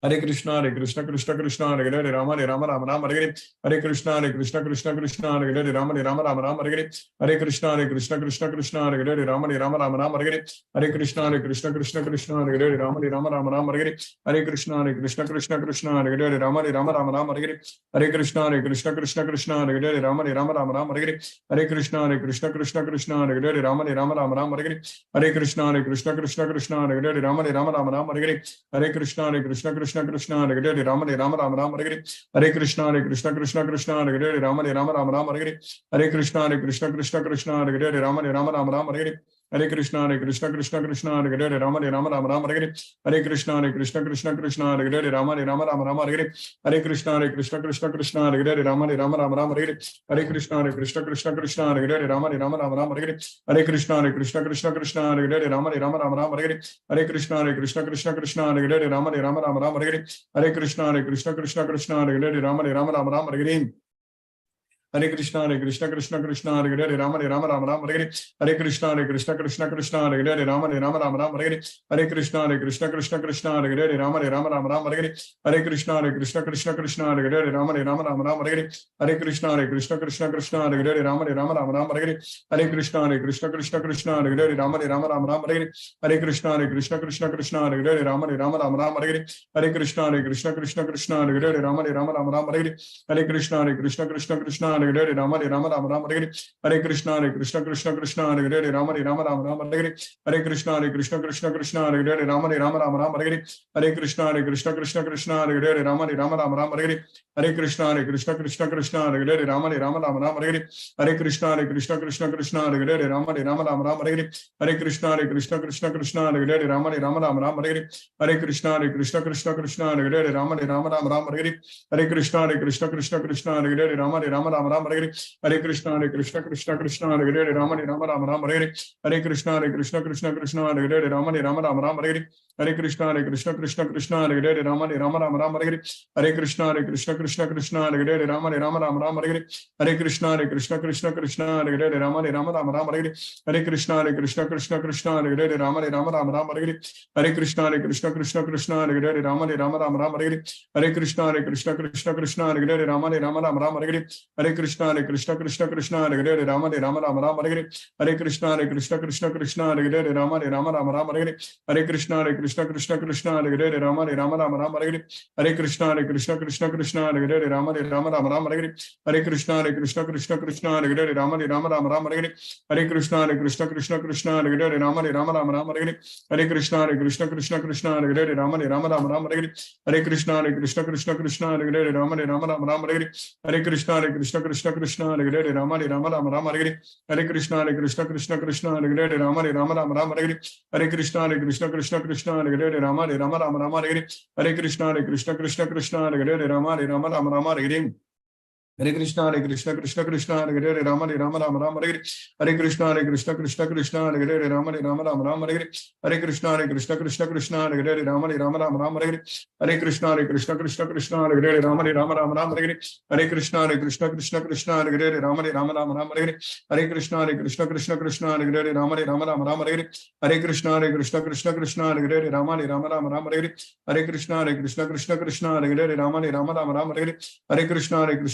Hare Krishna Krishna Hare Hare Rama Hare Hare Hare Krishna Krishna Hare Hare Rama Hare Hare Hare Krishna Krishna Hare Hare Rama Hare Hare Hare Krishna Krishna Hare Hare Rama Hare Hare Hare Krishna Krishna Hare Hare Rama Hare Hare Hare Krishna Krishna Hare Hare Rama Hare Hare Hare Krishna Krishna Hare Hare Rama Hare Hare Hare Krishna Krishna Hare Hare Rama Hare Hare Hare Krishna Krishna Hare Hare Rama Hare Hare Hare Krishna Krishna Hare Hare Rama Hare Hare Hare Krishna Krishna Hare Hare Rama Hare Hare Hare Krishna Krishna Hare Hare Rama Hare Hare Hare Krishna Krishna Hare Hare Rama Hare Hare Hare Krishna Krishna Hare Hare Rama Hare Hare Hare Krishna Krishna Hare Hare Rama Hare Hare Hare Krishna Krishna Hare Hare Rama Hare Hare Hare Krishna Krishna Hare Hare Rama Hare Hare Hare Krishna Krishna Hare Hare Rama Hare Hare Hare Krishna Krishna Hare Hare Rama Hare Hare Hare Krishna Krishna Hare Hare Rama Hare Hare Hare Krishna Krishna Hare Hare Rama Hare Hare Hare Krishna Krishna Hare Hare Rama Hare Hare Hare Krishna Krishna Hare Hare Rama Hare Hare Hare Krishna Krishna Hare Hare Rama Hare Hare Hare Krishna Krishna Hare Hare Rama Hare Hare Hare Krishna Krishna Hare Hare Rama Hare Hare Hare Krishna Krishna Hare Hare Rama Hare Hare Hare Krishna Krishna Hare Hare Rama Hare Hare Hare Krishna Krishna Hare Hare Rama Hare Hare Hare Krishna Krishna Hare Hare Rama Hare Hare Hare Krishna Krishna Hare Hare Rama Hare Hare Hare Krishna Krishna Hare Hare Rama Hare Hare Hare Krishna Krishna Hare Hare Rama Hare Hare Hare Krishna Krishna Hare Hare Rama Hare Hare Hare Krishna Krishna Hare Hare Rama Hare Hare Hare Krishna Krishna Hare Hare Rama Hare Hare Hare Krishna Krishna Hare Hare Rama Hare Hare Hare Krishna Krishna Hare Hare Rama Hare Hare Hare Krishna Krishna Hare Hare Rama Hare Hare Hare Krishna Krishna Hare Hare Rama Hare Hare Hare Krishna Krishna Hare Hare Rama Hare Hare Hare Krishna Krishna Hare Hare Rama Hare Hare Hare Krishna Krishna Hare Hare Rama Hare Hare Hare Krishna Krishna Hare Hare Rama Hare Hare Hare Krishna Krishna Hare Hare Rama Hare Hare Hare Krishna Krishna Hare Hare Rama Hare Hare Hare Krishna Krishna Hare Hare Rama Hare Hare Hare Krishna Krishna Hare Hare Rama Hare Hare Hare Krishna Krishna Hare Hare Rama Hare Hare Hare Krishna Krishna Hare Hare Rama Hare Hare Hare Krishna Krishna Hare Hare Rama Hare Hare Hare Krishna Krishna Hare Hare Rama Hare Hare Hare Krishna Krishna Hare Hare Rama Hare Hare Hare Krishna Krishna Hare Hare Rama Hare Hare Hare Krishna Krishna Hare Hare Rama Hare Hare Hare Krishna Krishna Hare Hare Rama Hare Hare Hare Krishna Krishna Hare Hare Rama Hare Hare Hare Krishna Krishna Hare Hare Rama Hare Hare Hare Krishna Krishna Hare Hare Rama Hare Hare Hare Krishna Krishna Hare Hare Rama Hare Hare Hare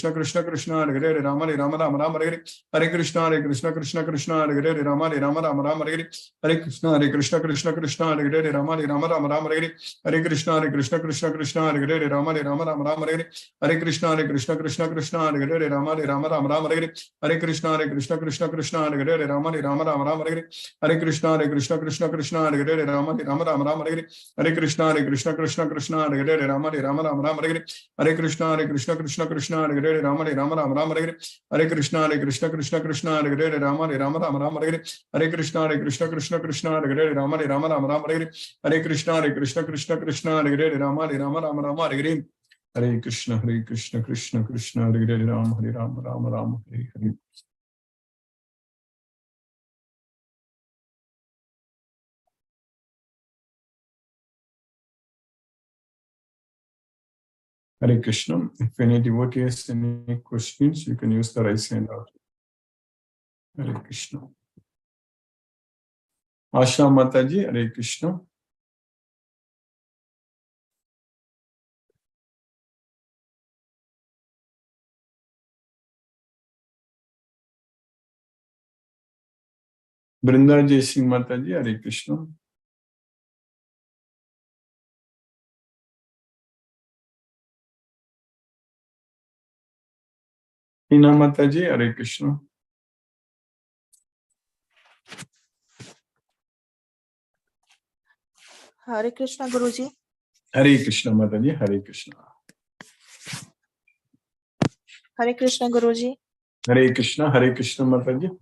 Krishna Krishna Krishna Hare Hare Rama Rama Rama Rama Hare Hare Hare Krishna Krishna Krishna Hare Hare Rama Rama Rama Rama Hare Hare Hare Krishna Krishna Krishna Hare Hare Rama Rama Rama Rama Hare Hare Hare Krishna Krishna Krishna Hare Hare Rama Rama Rama Rama Hare Hare Hare Krishna Krishna Krishna Hare Hare Rama Rama Rama Rama Hare Hare Hare Krishna Krishna Krishna Hare Hare Rama Rama Rama Rama Hare Hare Hare Krishna Krishna Krishna Hare Hare Rama Rama Rama Rama Hare Hare Hare Krishna Krishna Krishna Hare Hare Rama Rama Rama Rama Hare Hare Hare Krishna Krishna Krishna Hare Hare Rama Rama Rama Rama Hare Hare Hare Krishna Krishna Krishna Hare Hare Rama Rama Rama Rama Hare Hare Hare Krishna Krishna Krishna Hare Hare Rama Rama Rama Rama Hare Hare Hare Krishna Krishna Krishna Hare Hare Rama Rama Rama Rama Hare Hare Hare Krishna Krishna Krishna Hare Hare Rama Rama Rama Hare Hare Hare Krishna. If any devotee has any questions, you can use the raise hand out. Hare Krishna. Asha Mataji, Hare Krishna. Brinda Jai Singh Mataji, Hare Krishna. Hina Mataji, Hare Krishna. Hare Krishna Guruji. Hare Krishna Mataji, Hare Krishna. Hare Krishna Guruji. Hare Krishna Mataji.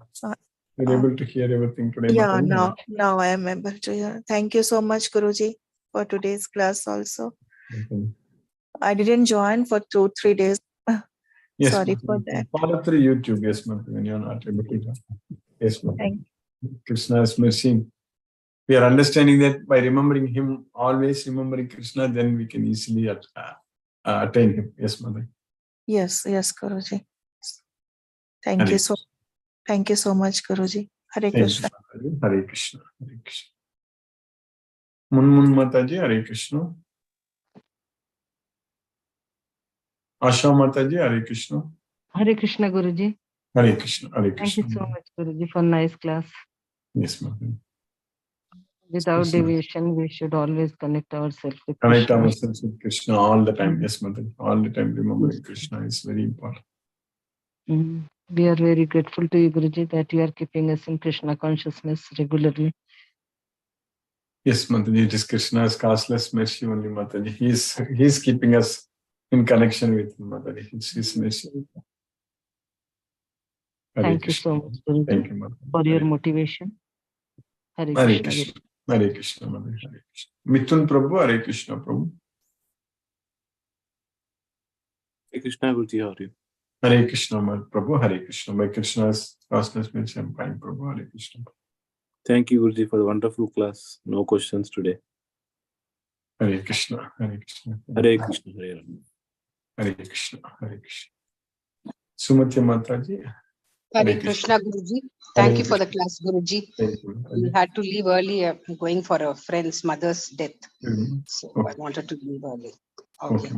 You're able to hear everything today, yeah, Mataji? now I am able to hear. Thank you so much, Guruji, for today's class also. Okay. I didn't join for 2-3 days. Yes, Sorry Mataji. for that. Follow through YouTube, yes, Mataji, when you're not able to join. Yes, Mataji. Thank Krishna's mercy. We are understanding that by remembering him, always remembering Krishna, then we can easily attain him. Yes, Mataji. Yes, Guruji. Thank you so much, Guruji. Hare Krishna. Hare Krishna. Hare Krishna. Munmun Mataji, Hare Krishna. Asha Mataji, Hare Krishna. Hare Krishna Guruji. Hare Krishna. Hare Krishna. Thank you so much, Guruji, for nice class. Yes, Mataji. Without Krishna. deviation, we should always connect ourselves with Connect Krishna. ourselves with Krishna all the time. Yes, Mataji. All the time remembering Krishna is very important. We are very grateful to you, Guruji, that you are keeping us in Krishna consciousness regularly. Yes, Mataji, it is Krishna's causeless mercy only, Mataji. He is keeping us in connection with him, Mataji. It's his mercy. Thank you so much, Guruji, Thank you, Mataji. for your motivation. Hare Hare Krishna. Krishna. Hare Krishna, Mataji. Hare Krishna. Mithun Prabhu, Hare Krishna, Prabhu. Hare Krishna, Guruji, how are you? Hare Krishna, Prabhu. Hare Krishna. By Krishna's causeless mercy, I'm fine, Prabhu. Hare Krishna. Thank you, Guruji, for the wonderful class. No questions today. Hare Krishna. Hare Krishna. Hare Krishna, Hare Rama. Hare Krishna. Hare Krishna. Sumati Mataji. Hare Krishna, Guruji. Thank you for the class, Guruji. Thank you. We had to leave early, going for a friend's mother's death. So I wanted to leave early. Okay.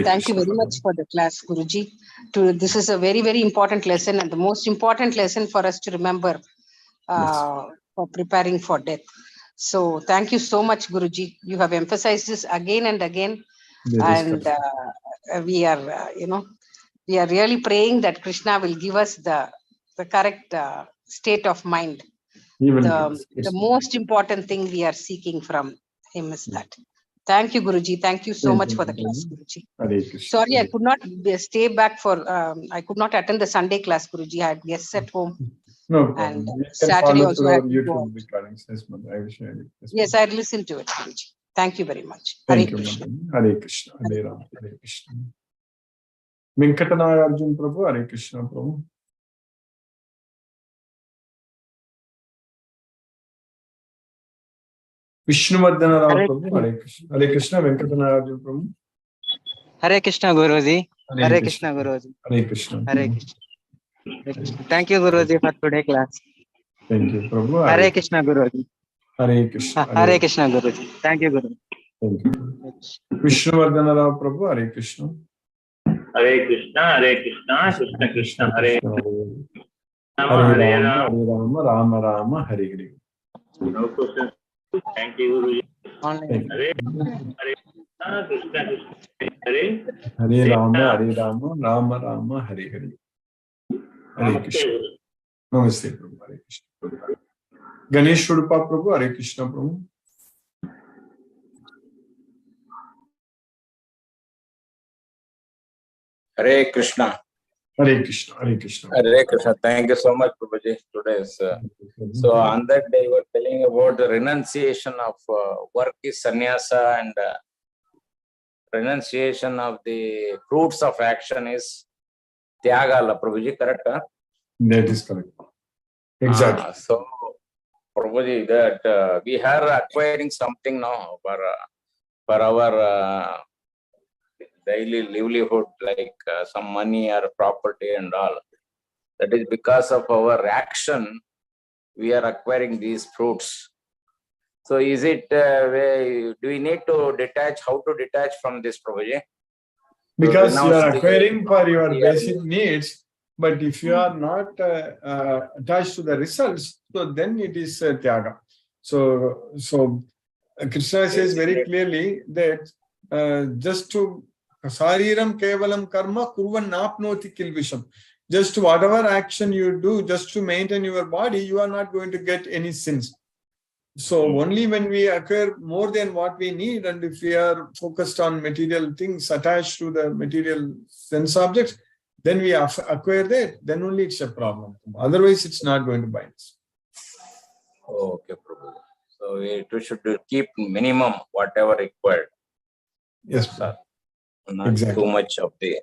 Thank you very much for the class, Guruji. This is a very, very important lesson and the most important lesson for us to remember for preparing for death. So thank you so much, Guruji. You have emphasized this again and again. And we are, we are really praying that Krishna will give us the correct state of mind. The most important thing we are seeking from him is that. Thank you, Guruji. Thank you so much for the class, Guruji. Sorry, I could not stay back for, I could not attend the Sunday class, Guruji. I had guests at home. No problem. And Saturday also I had to go. Yes, I listened to it, Guruji. Thank you very much. Thank you, Hare Krishna. Hare Rama. Hare Krishna. Venkatanaya Arjun Prabhu. Hare Krishna, Prabhu. Vishnuvardhana Rao Prabhu. Hare Krishna. Hare Krishna. Venkatanaya Arjun Prabhu. Hare Krishna Guruji. Hare Krishna Guruji. Hare Krishna. Hare Krishna. Thank you, Guruji, for today's class. Thank you, Prabhu. Hare Krishna Guruji. Hare Krishna. Hare Krishna Guruji. Thank you, Guruji. Thank you. Vishnuvardhana Rao Prabhu. Hare Krishna. Krishna Krishna Hare Hare Rama Rama Rama Hare Hare. No questions. Thank you, Guruji. Online. Hare Rama Rama Rama Hare Hare. Hare Krishna. Namaste Prabhu. Hare Krishna. Ganesh Shurupa Prabhu. Hare Krishna Prabhu. Hare Krishna. Hare Krishna. Hare Krishna. Hare Krishna. Thank you so much, Prabhuji. Today's so on that day you were telling about the renunciation of work is sannyasa, and renunciation of the fruits of action is tyagala. Prabhuji, correct? Huh? That is correct. Exactly. So, Prabhuji, that we are acquiring something now for our daily livelihood, like some money or property and all. That is because of our action, we are acquiring these fruits. So is it, do we need to detach, how to detach from this, Prabhuji? Because you are acquiring for your basic needs, but if you are not attached to the results, so then it is tyaga. So Krishna says very clearly that just to sariram kevalam karma kurvan napnoti kilvisham. Just whatever action you do, just to maintain your body, you are not going to get any sins. So only when we acquire more than what we need, and if we are focused on material things attached to the material sense objects, then we acquire that, then only it's a problem. Otherwise, it's not going to bind us. Okay, Prabhu. So we should keep minimum whatever required. Yes, sir. Not Exactly. too much of the.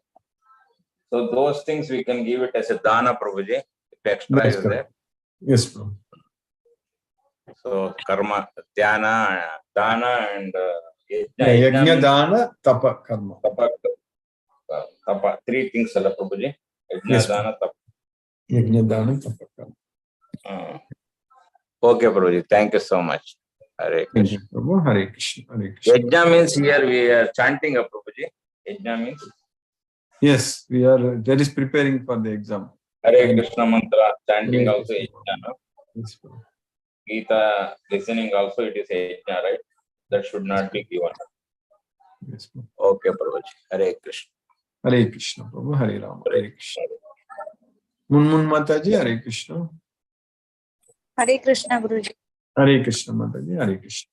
So those things we can give it as a dana, Prabhuji, if extra That's is correct. there. Yes, bro. So karma, dhyana, dana, and Yajna, dana, tapa, karma. Tapa, three things, Prabhuji. Yajna, Yes, dana, tapa. Yajna, dana, tapa, karma. Okay, Prabhuji. Thank you so much. Hare Krishna. Thank you, Prabhu. Hare Krishna. Hare Krishna. Yajna means here we are chanting, Prabhuji. Yajna means? Yes, we are. That is preparing for the exam. Hare Krishna mantra, chanting Hare also Krishna. yajna, no? Yes, Prabhu. Gita listening also it is yajna, right? That should not be given. Yes, Prabhu. Okay, Prabhuji. Hare Krishna. Hare Krishna, Prabhu. Hare Rama. Hare Krishna. Munmun Mataji, Hare Krishna. Hare Krishna, Guruji. Hare Krishna, Mataji. Hare Krishna.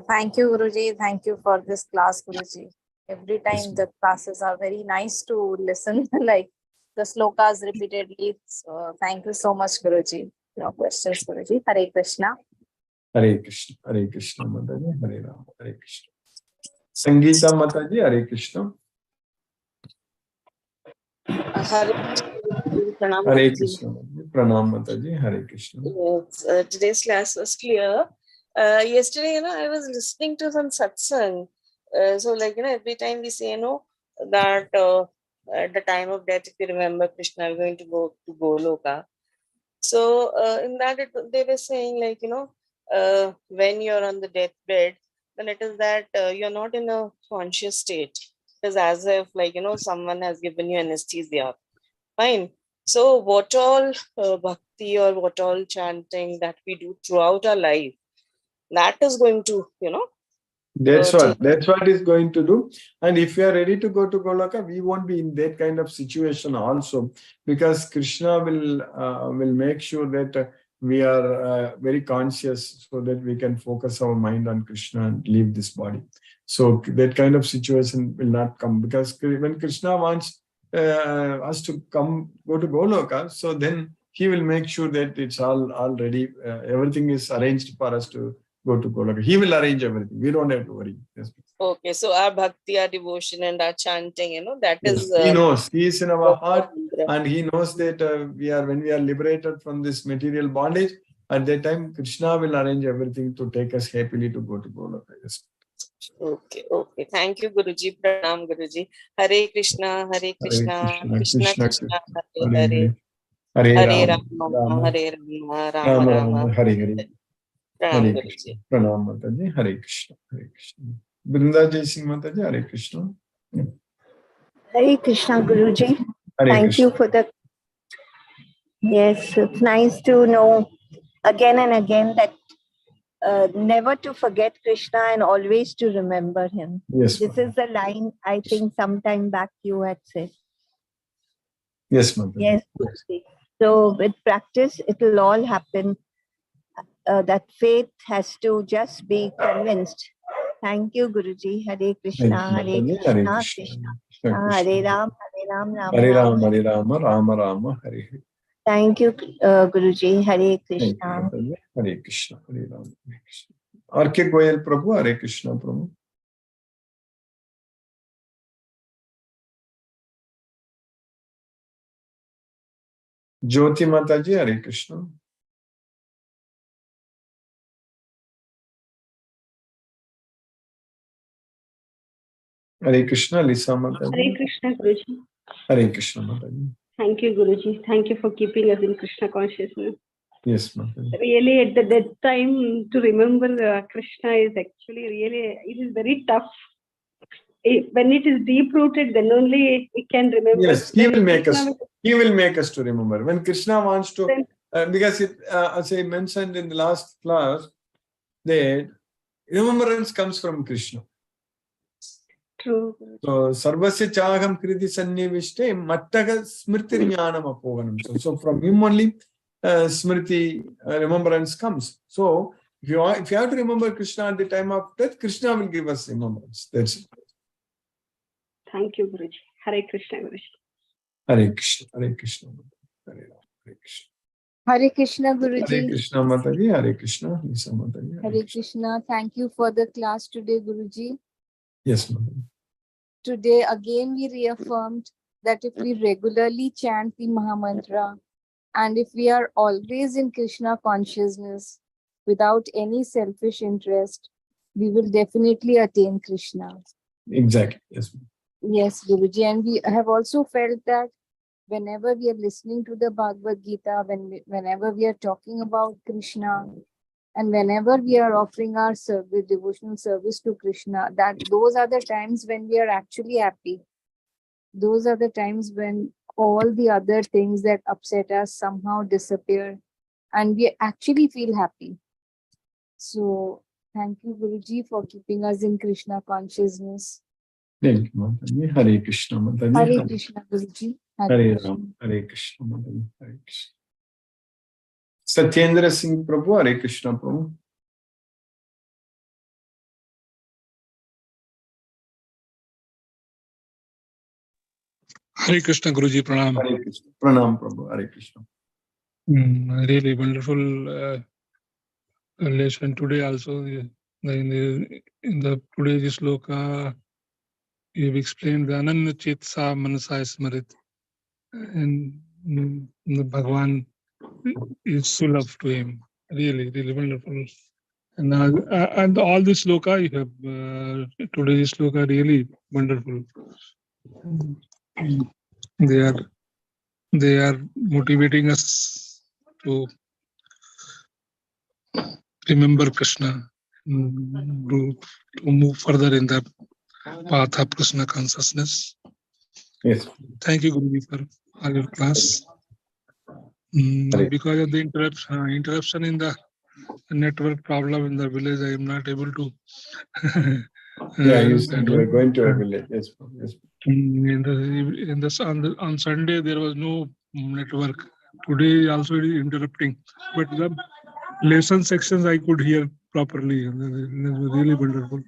Thank you, Guruji. Thank you for this class, Guruji. Every time Yes, the classes are very nice to listen, like the slokas repeatedly. So thank you so much, Guruji. No questions, Guruji. Hare Krishna. Hare Krishna. Hare Krishna, Mataji. Hare Rama. Hare Krishna. Sangeeta Mataji, Hare Krishna. Hare Pranam, Hare Guruji. Krishna. Pranam Mataji. Hare Krishna. Yes, today's class was clear. Yesterday, I was listening to some satsang. So, every time we say, that at the time of death, if you remember Krishna, we're going to go to Goloka. So, in that, they were saying, when you're on the deathbed, then it is that you're not in a conscious state. It is as if, someone has given you anesthesia. Fine. So, what all bhakti or what all chanting that we do throughout our life, that is going to, That's what is going to do. And if we are ready to go to Goloka, we won't be in that kind of situation also, because Krishna will make sure that we are very conscious, so that we can focus our mind on Krishna and leave this body. So that kind of situation will not come, because when Krishna wants us to go to Goloka, so then he will make sure that it's all ready. Everything is arranged for us to go to Goloka. He will arrange everything. We don't have to worry. Yes. Okay, so our bhakti, our devotion, and our chanting, that is. He knows. He is in our heart, and he knows that when we are liberated from this material bondage, at that time Krishna will arrange everything to take us happily to go to Goloka. Yes. Okay. Thank you, Guruji. Pranam, Guruji. Hare Krishna, Hare Krishna, Krishna Krishna, Hare Hare, Hare Rama, Hare Rama, Rama Rama, Hare Hare. Pranam, Guruji. Pranam Mataji. Hare Krishna. Hare Krishna. Brinda Jai Singh Mataji. Hare Krishna. Hare Krishna Guruji. Hare Thank Krishna. you for the. Yes, it's nice to know again and again that never to forget Krishna and always to remember him. Yes, This is the line I think sometime back you had said. yes, Mother. Yes, Guruji. So with practice, it will all happen. That faith has to just be convinced. Thank you, Guruji. Hare Krishna, Hare Krishna, Krishna. Hare Ram, Hare Ram, Hare Rama, Rama Rama, Hare Hare. Thank you, Guruji. Hare Thank you, Krishna. Mataji. Hare Krishna, Hare Ram, Hare Krishna. R.K. Goyal Prabhu, Hare Krishna Prabhu. Jyoti Mataji, Hare Krishna. Hare Krishna, Lisa Mataji. Hare Krishna, Guruji. Hare Krishna Mataji. Thank you, Guruji. Thank you for keeping us in Krishna consciousness. Yes, Mataji. Really, at that time, to remember Krishna is actually really, it is very tough. When it is deep rooted, then only we can remember. Yes, he will make us. He will make us to remember. When Krishna wants to, because it, as I mentioned in the last class, that remembrance comes from Krishna. True. So, Sarvasya Chaham Kriti Sannivishte Mattaga Smriti Jnanam Apoganam. So, from him only Smriti remembrance comes. So, if you have to remember Krishna at the time of death, Krishna will give us remembrance. That's it. Thank you, Guruji. Hare Krishna, Guruji. Hare Krishna, Hare Krishna, Hare Ram, Hare Krishna. Hare Krishna, Guruji. Hare Krishna, Mataji, Hare Krishna, Lisa Mataji. Hare Krishna. Thank you for the class today, Guruji. Yes, Mataji. Today, again, we reaffirmed that if we regularly chant the Mahamantra and if we are always in Krishna consciousness without any selfish interest, we will definitely attain Krishna. Exactly, yes. Yes, Guruji. And we have also felt that whenever we are listening to the Bhagavad Gita, whenever we are talking about Krishna, and whenever we are offering our service, devotional service to Krishna, that those are the times when we are actually happy. Those are the times when all the other things that upset us somehow disappear and we actually feel happy. So thank you, Guruji, for keeping us in Krishna consciousness. Thank you, Mataji. Hare Krishna, Mataji. Hare Krishna, Guruji. Hare Ram, Hare Krishna, Mataji. Hare Krishna. Satyendra Singh Prabhu, Hare Krishna Prabhu. Hare Krishna, Guruji, Pranam. Hare Krishna. Pranam Prabhu, Hare Krishna. Really wonderful lesson today also. In the today's sloka, you've explained the Ananya Chitsa Manasa Smarit. And the Bhagavan is so love to him. Really, really wonderful. And all this sloka you have today's sloka really wonderful. They are motivating us to remember Krishna, to move further in the path of Krishna consciousness. Yes. Thank you, Guruji, for all your class. Because of the interruption in the network problem in the village, I am not able to. Yeah, you said you were going to a village. Yes, yes. On Sunday there was no network. Today also it is interrupting, but the lesson sections I could hear properly. It was really wonderful.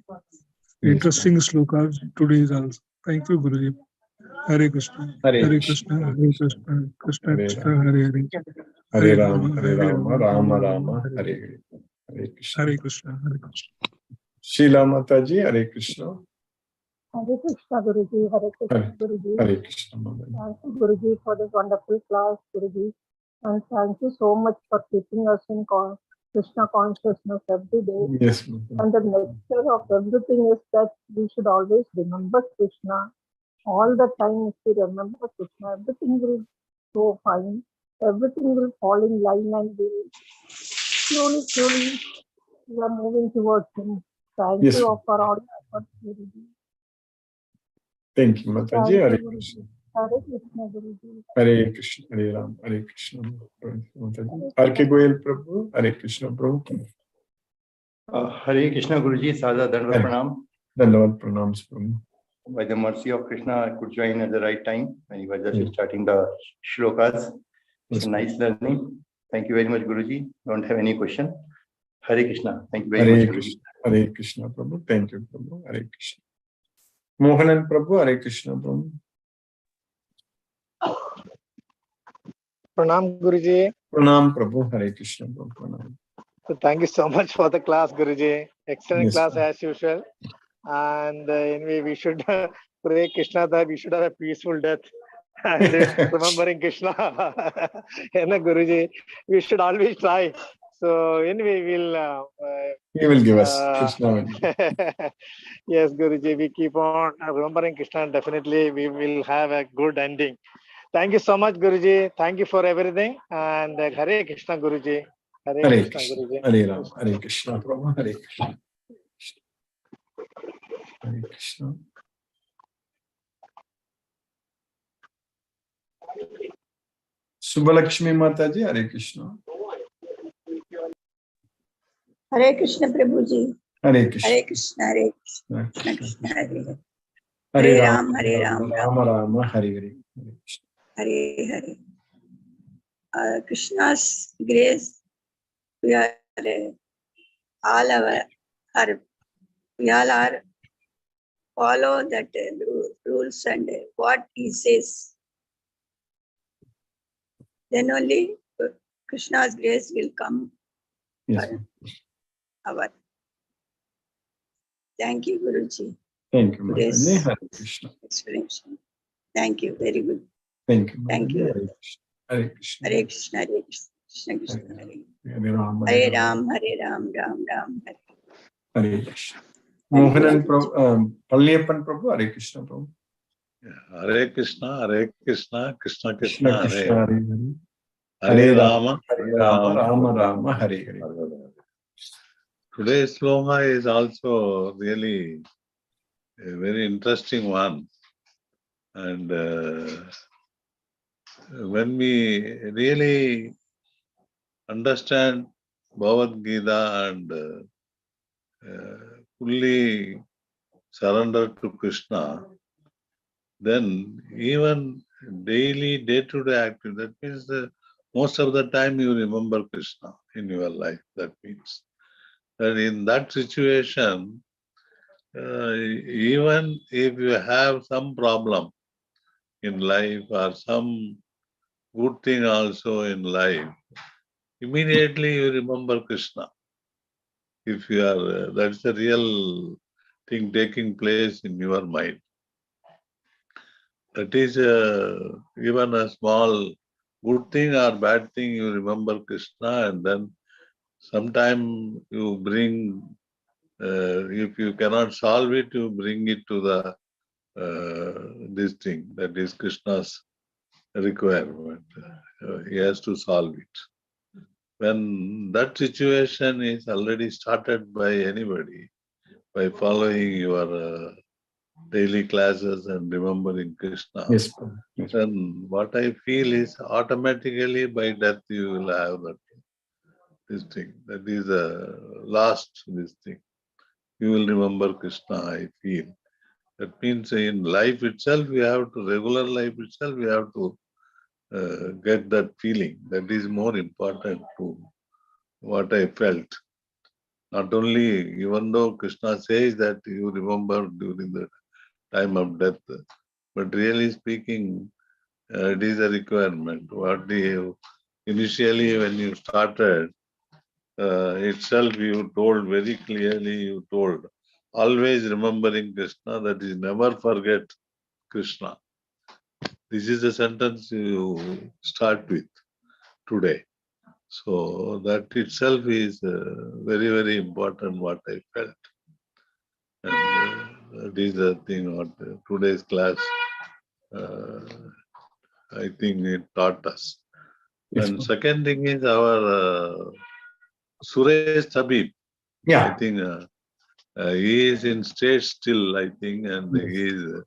Interesting slokas today is also. Thank you, Guruji. Hare Krishna. Hare Krishna. Hare Krishna. Krishna Krishna. Hare Hare. Hare Rama. Hare Rama. Rama Rama. Hare Hare. Hare Krishna. Hare Krishna. Hare Krishna. Sheila Mataji, Hare Krishna. Hare Krishna, Guruji. Hare Krishna, Guruji. Hare Krishna. Thank you, Guruji, for this wonderful class, Guruji. And thank you so much for keeping us in Krishna consciousness every day. Yes. And the nature of everything is that we should always remember Krishna. All the time, if we remember Krishna, everything will go fine. Everything will fall in line and we'll slowly, we are moving towards Him. Thank you for all your efforts, Guruji. Thank you, Mataji. Hare Krishna. Hare Krishna, Guruji. Hare Krishna, Hare Ram, Hare Krishna. Mataji. R.K. Goyal Prabhu, Hare Krishna Prabhu. Hare Krishna, Guruji. Sada Dandavat Pranam. Dandavat Pranams Prabhu. By the mercy of Krishna, I could join at the right time when he was just starting the shlokas. It's a nice learning. Thank you very much, Guruji. Don't have any question. Hare Krishna. Thank you very much, Guruji. Hare Krishna Prabhu. Thank you, Prabhu. Hare Krishna. Mohanan Prabhu, Hare Krishna Prabhu. Pranam, Guruji. Pranam Prabhu, Hare Krishna Prabhu. Pranam. So thank you so much for the class, Guruji. Excellent Yes, class sir. as usual. And anyway, we should pray Krishna that we should have a peaceful death and remembering Krishna. Guruji, we should always try. So anyway, He will give us. Krishna will. Yes, Guruji, we keep on remembering Krishna. Definitely, we will have a good ending. Thank you so much, Guruji. Thank you for everything. And Hare Krishna, Guruji. Hare Hare Krishna, Krishna. Guruji. Hare Ram. Hare Krishna Prabhu. Hare Krishna. Hare Krishna. Subhalakshmi Mataji, Hare Krishna. Hare Krishna Prabhuji. Hare Krishna. Hare Krishna, Hare Krishna, Hare Krishna Krishna, Hare Hare. Hare Hare Ram. Ram, Hare Ram, Rama Rama, Hare Hare. Hare Krishna. Hare Hare. Krishna's grace, we are all we all are follow that rules and what he says. Then only Krishna's grace will come. Yes. Our. Thank you, Guruji. Thank you, Today's Mataji. Hare Krishna. explanation. Thank you. Very good. Thank you. Thank Mataji. you. Hare Krishna. Hare Krishna, Hare Krishna, Krishna Krishna, Hare Hare Ram. Hare Ram, Hare Ram, Ram Ram, Hare. Hare Krishna. Mohanan Prabhu, Palniappan Prabhu, Hare Krishna Prabhu. Hare Krishna, Hare Krishna, Krishna Krishna Krishna, Krishna, Hare Hare Hare. Hare Rama, Hare Rama, Rama Rama, Hare Hare. Today's sloka is also really a very interesting one. And when we really understand Bhagavad Gita and fully surrender to Krishna, then even daily, day-to-day activity, that means most of the time you remember Krishna in your life. That means that in that situation, even if you have some problem in life or some good thing also in life, immediately you remember Krishna. If you are, that's the real thing taking place in your mind. That is even a small good thing or bad thing, you remember Krishna, and then sometime you bring, if you cannot solve it, you bring it to the this thing, that is Krishna's requirement. He has to solve it. When that situation is already started by anybody, by following your daily classes and remembering Krishna, Yes. then what I feel is automatically by death you will have that this thing. That is the last this thing. You will remember Krishna, I feel. That means in life itself, we have to, regular life itself, we have to get that feeling. That is more important to what I felt. Not only, even though Krishna says that you remember during the time of death, but really speaking, it is a requirement. What you initially, when you started, itself you told very clearly, you told, always remembering Krishna, that is never forget Krishna. This is the sentence you start with today. So that itself is very, very important what I felt. And that is the thing what today's class, I think it taught us. Yes, And second thing is our Suresh Tabib. Yeah. I think he is in state still, I think, and he is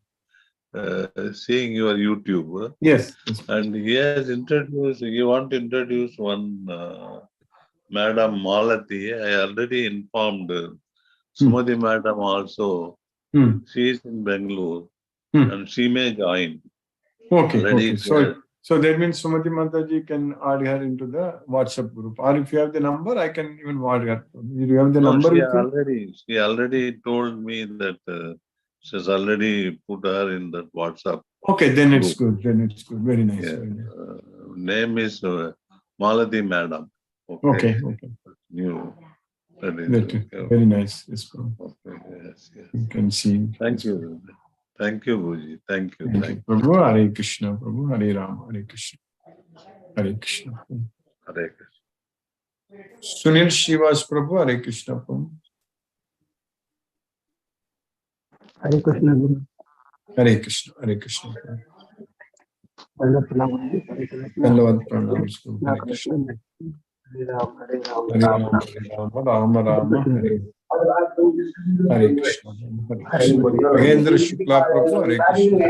seeing your YouTube. Yes. And he want to introduce one Madam Malati. I already informed Sumati Madam also. She is in Bangalore and she may join. Okay. Already So that means Sumati Mataji can add her into the WhatsApp group. Or if you have the number, I can even add her. You have the number with you? She already told me that she's already put her in that WhatsApp. Okay, then group. it's good. Very nice. Yeah. Very nice. Name is Malati Madam. Okay. New. That is, Very nice. Yes, Yes. you can see. Thank you. Thank you, Guruji. Thank you. Thank you. Prabhu, Hare Krishna, Prabhu, Hare Rama, Hare Krishna. Hare Krishna. Hare Krishna. Sunil Shivas, Prabhu, Hare Krishna, Prabhu. Hare Krishna, Guru. Hare Krishna, Hare Krishna. Dandavad pranam. Dandavad pranam, Hare Krishna. Hare Ram, Hare Ram, Hare Rama, Rama Rama, Hare Hare Krishna. Mahendra Shukla, Prabhu, Hare Krishna.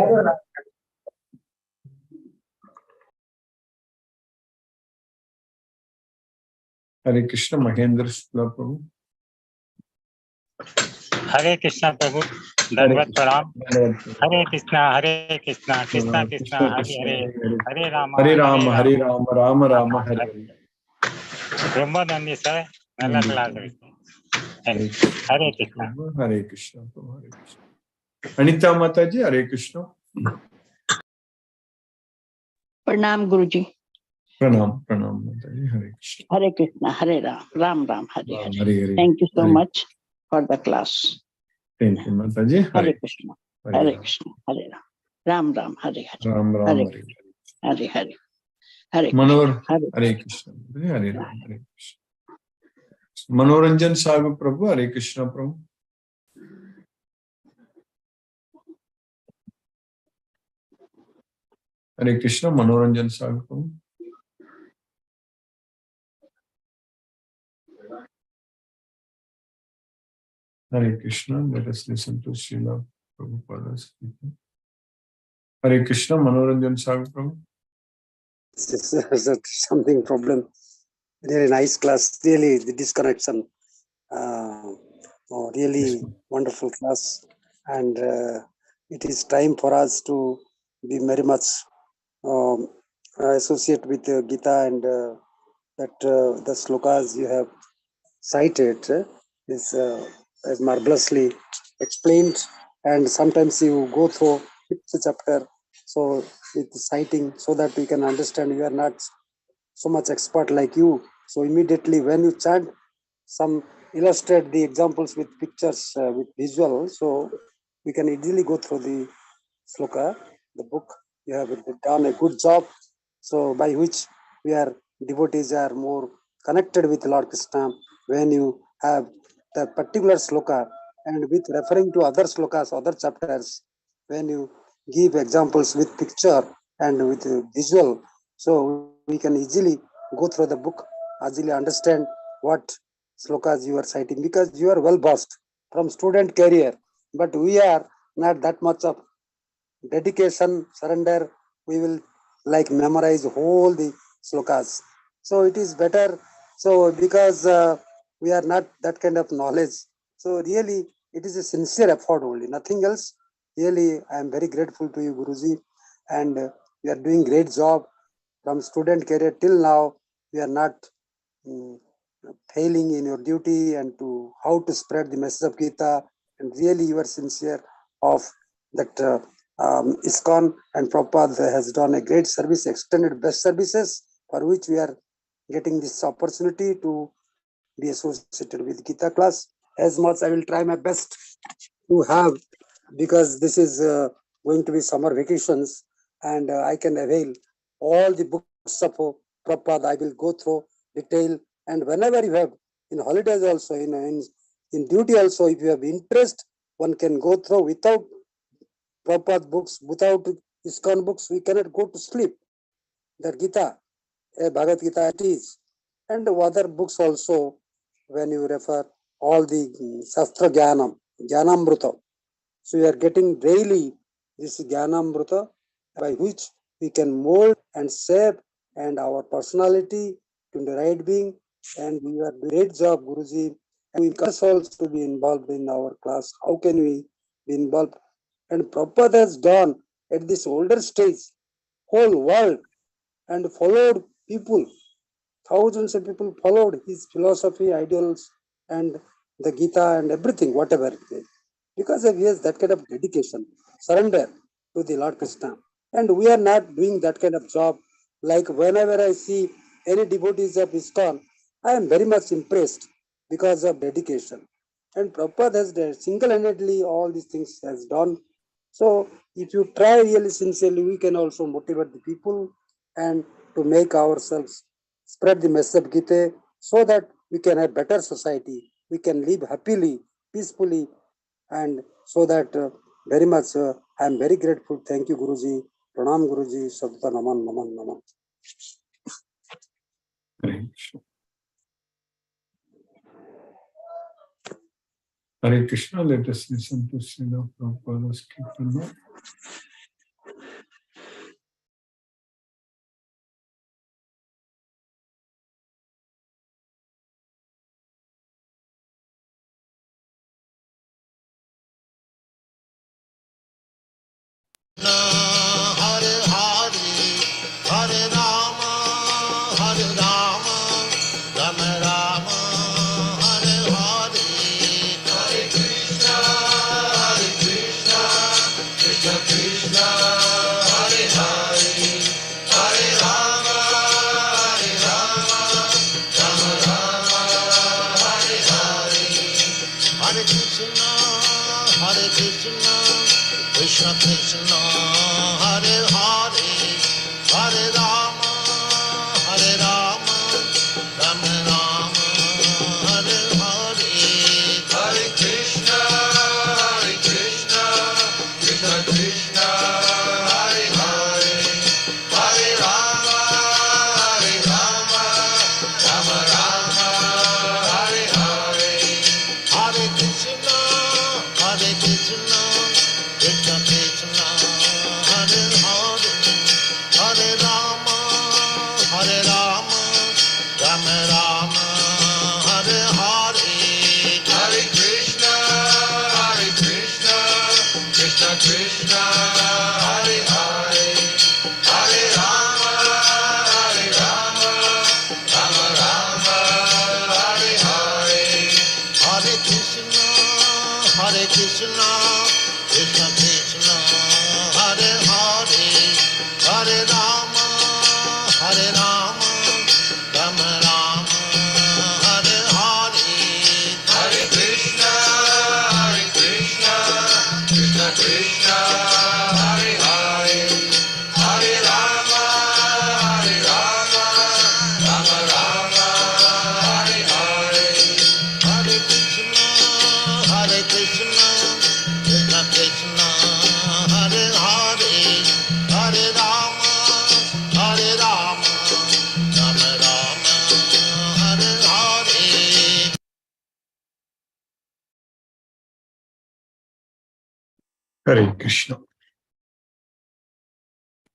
Hare Krishna, Mahendra Shukla, Prabhu. Hare Krishna, Prabhu. Dandavad pranam. Hare Krishna, Krishna Krishna, Hare Hare Rama, Hare Rama, Rama Rama, Hare Hare. ரொம்ப நன்றி sir, நல்ல class இருக்கு. Hare Krishna. Hare Krishna, Hare Krishna. Anita Mataji, Hare Krishna. Pranam Guruji. Pranam Mataji, Hare Krishna. Hare Krishna, Hare Ram, Ram Ram, Hare Hare. Hare. Thank you so much for the class. Thank you, Mataji. Hare Krishna, Hare Krishna, Hare Ram, Ram Ram, Hare Hare. Ram Ram, Hare Hare. Hare Hare. Hare Manor, Hare Krishna. Hare Ram, Hare Krishna. Manoranjan Sagu, Prabhu, Hare Krishna, Prabhu. Hare Krishna, Manoranjan Sagu, Prabhu. Hare Krishna, let us listen to Srila Prabhupada's speaking. Hare Krishna, Manoranjan Sagu, Prabhu. Something problem. Really nice class. Really, the disconnection. Really wonderful class. And it is time for us to be very much associate with Gita, and that the slokas you have cited is marvelously explained. And sometimes you go through the chapter, so with citing, so that we can understand. You are not so much expert like you. So immediately when you chant, some illustrate the examples with pictures, with visual, so we can easily go through the sloka, the book. You have done a good job. So by which we are devotees are more connected with Lord Krishna when you have the particular sloka, and with referring to other slokas, other chapters, when you give examples with picture and with visual, so we can easily go through the book, easily understand what slokas you are citing, because you are well versed from student career. But we are not that much of dedication, surrender. We will like memorize whole the slokas. So it is better. So because we are not that kind of knowledge. So really it is a sincere effort only, nothing else. Really, I am very grateful to you, Guruji, and you are doing great job from student career till now. We are not failing in your duty and to how to spread the message of Gita. And really you are sincere of that ISKCON, and Prabhupada has done a great service, extended best services, for which we are getting this opportunity to be associated with Gita class. As much I will try my best to have, because this is going to be summer vacations, and I can avail all the books of Prabhupada. I will go through detail, and whenever you have in holidays also, in duty also, if you have interest, one can go through. Without Prabhupada books, without ISKCON books, we cannot go to sleep. That Gita, Bhagavad Gita it is, and other books also, when you refer all the Shastra Jnanam, Jnanamruta. So you are getting daily this Jnanamrita, by which we can mold and shape and our personality to the right being. And we are doing a great job, Guruji. And we can also to be involved in our class. How can we be involved? And Prabhupada has done at this older stage, whole world, and followed people. Thousands of people followed his philosophy, ideals, and the Gita and everything, whatever it is. Because he has that kind of dedication, surrender to the Lord Krishna. And we are not doing that kind of job. Like whenever I see any devotees of ISKCON, I am very much impressed because of dedication. And Prabhupada has single-handedly all these things has done. So if you try really sincerely, we can also motivate the people and to make ourselves spread the message of Gita so that we can have better society. We can live happily, peacefully, and so that very much I am very grateful. Thank you, Guruji. Pranam, Guruji. Sabta naman, naman, naman. Hare Krishna, let us listen to Srila Prabhupada's Kirtana. Hare Hare, Hare Rama, Hare Rama, Rama Rama, Hare Hare, Hare Krishna, Krishna Krishna, Hare Hare, Hare Rama, Rama Rama, Hare Hare, Hare Krishna, Krishna Krishna, Hare Hare, Hare Rama, Rama Rama, Hare Hare, Hare Krishna, Krishna Krishna, Hare Hare, Hare Rama, Rama Rama, Hare Hare, Hare Krishna, Krishna Krishna, Hare Hare, Hare Rama, Rama Rama, Hare Hare, Hare Krishna, Krishna Krishna, Hare Hare, Hare Rama, Rama Rama, Hare Hare, Hare Krishna, Krishna Krishna, Hare Hare, Hare Rama, Rama Rama, Hare Hare, Hare Krishna, Krishna Krishna, Hare Hare, Hare Rama, Rama Rama, Hare Hare, Hare Krishna, Krishna Krishna, Hare Hare, Hare Rama, Rama Rama, Hare Hare. Hare Krishna.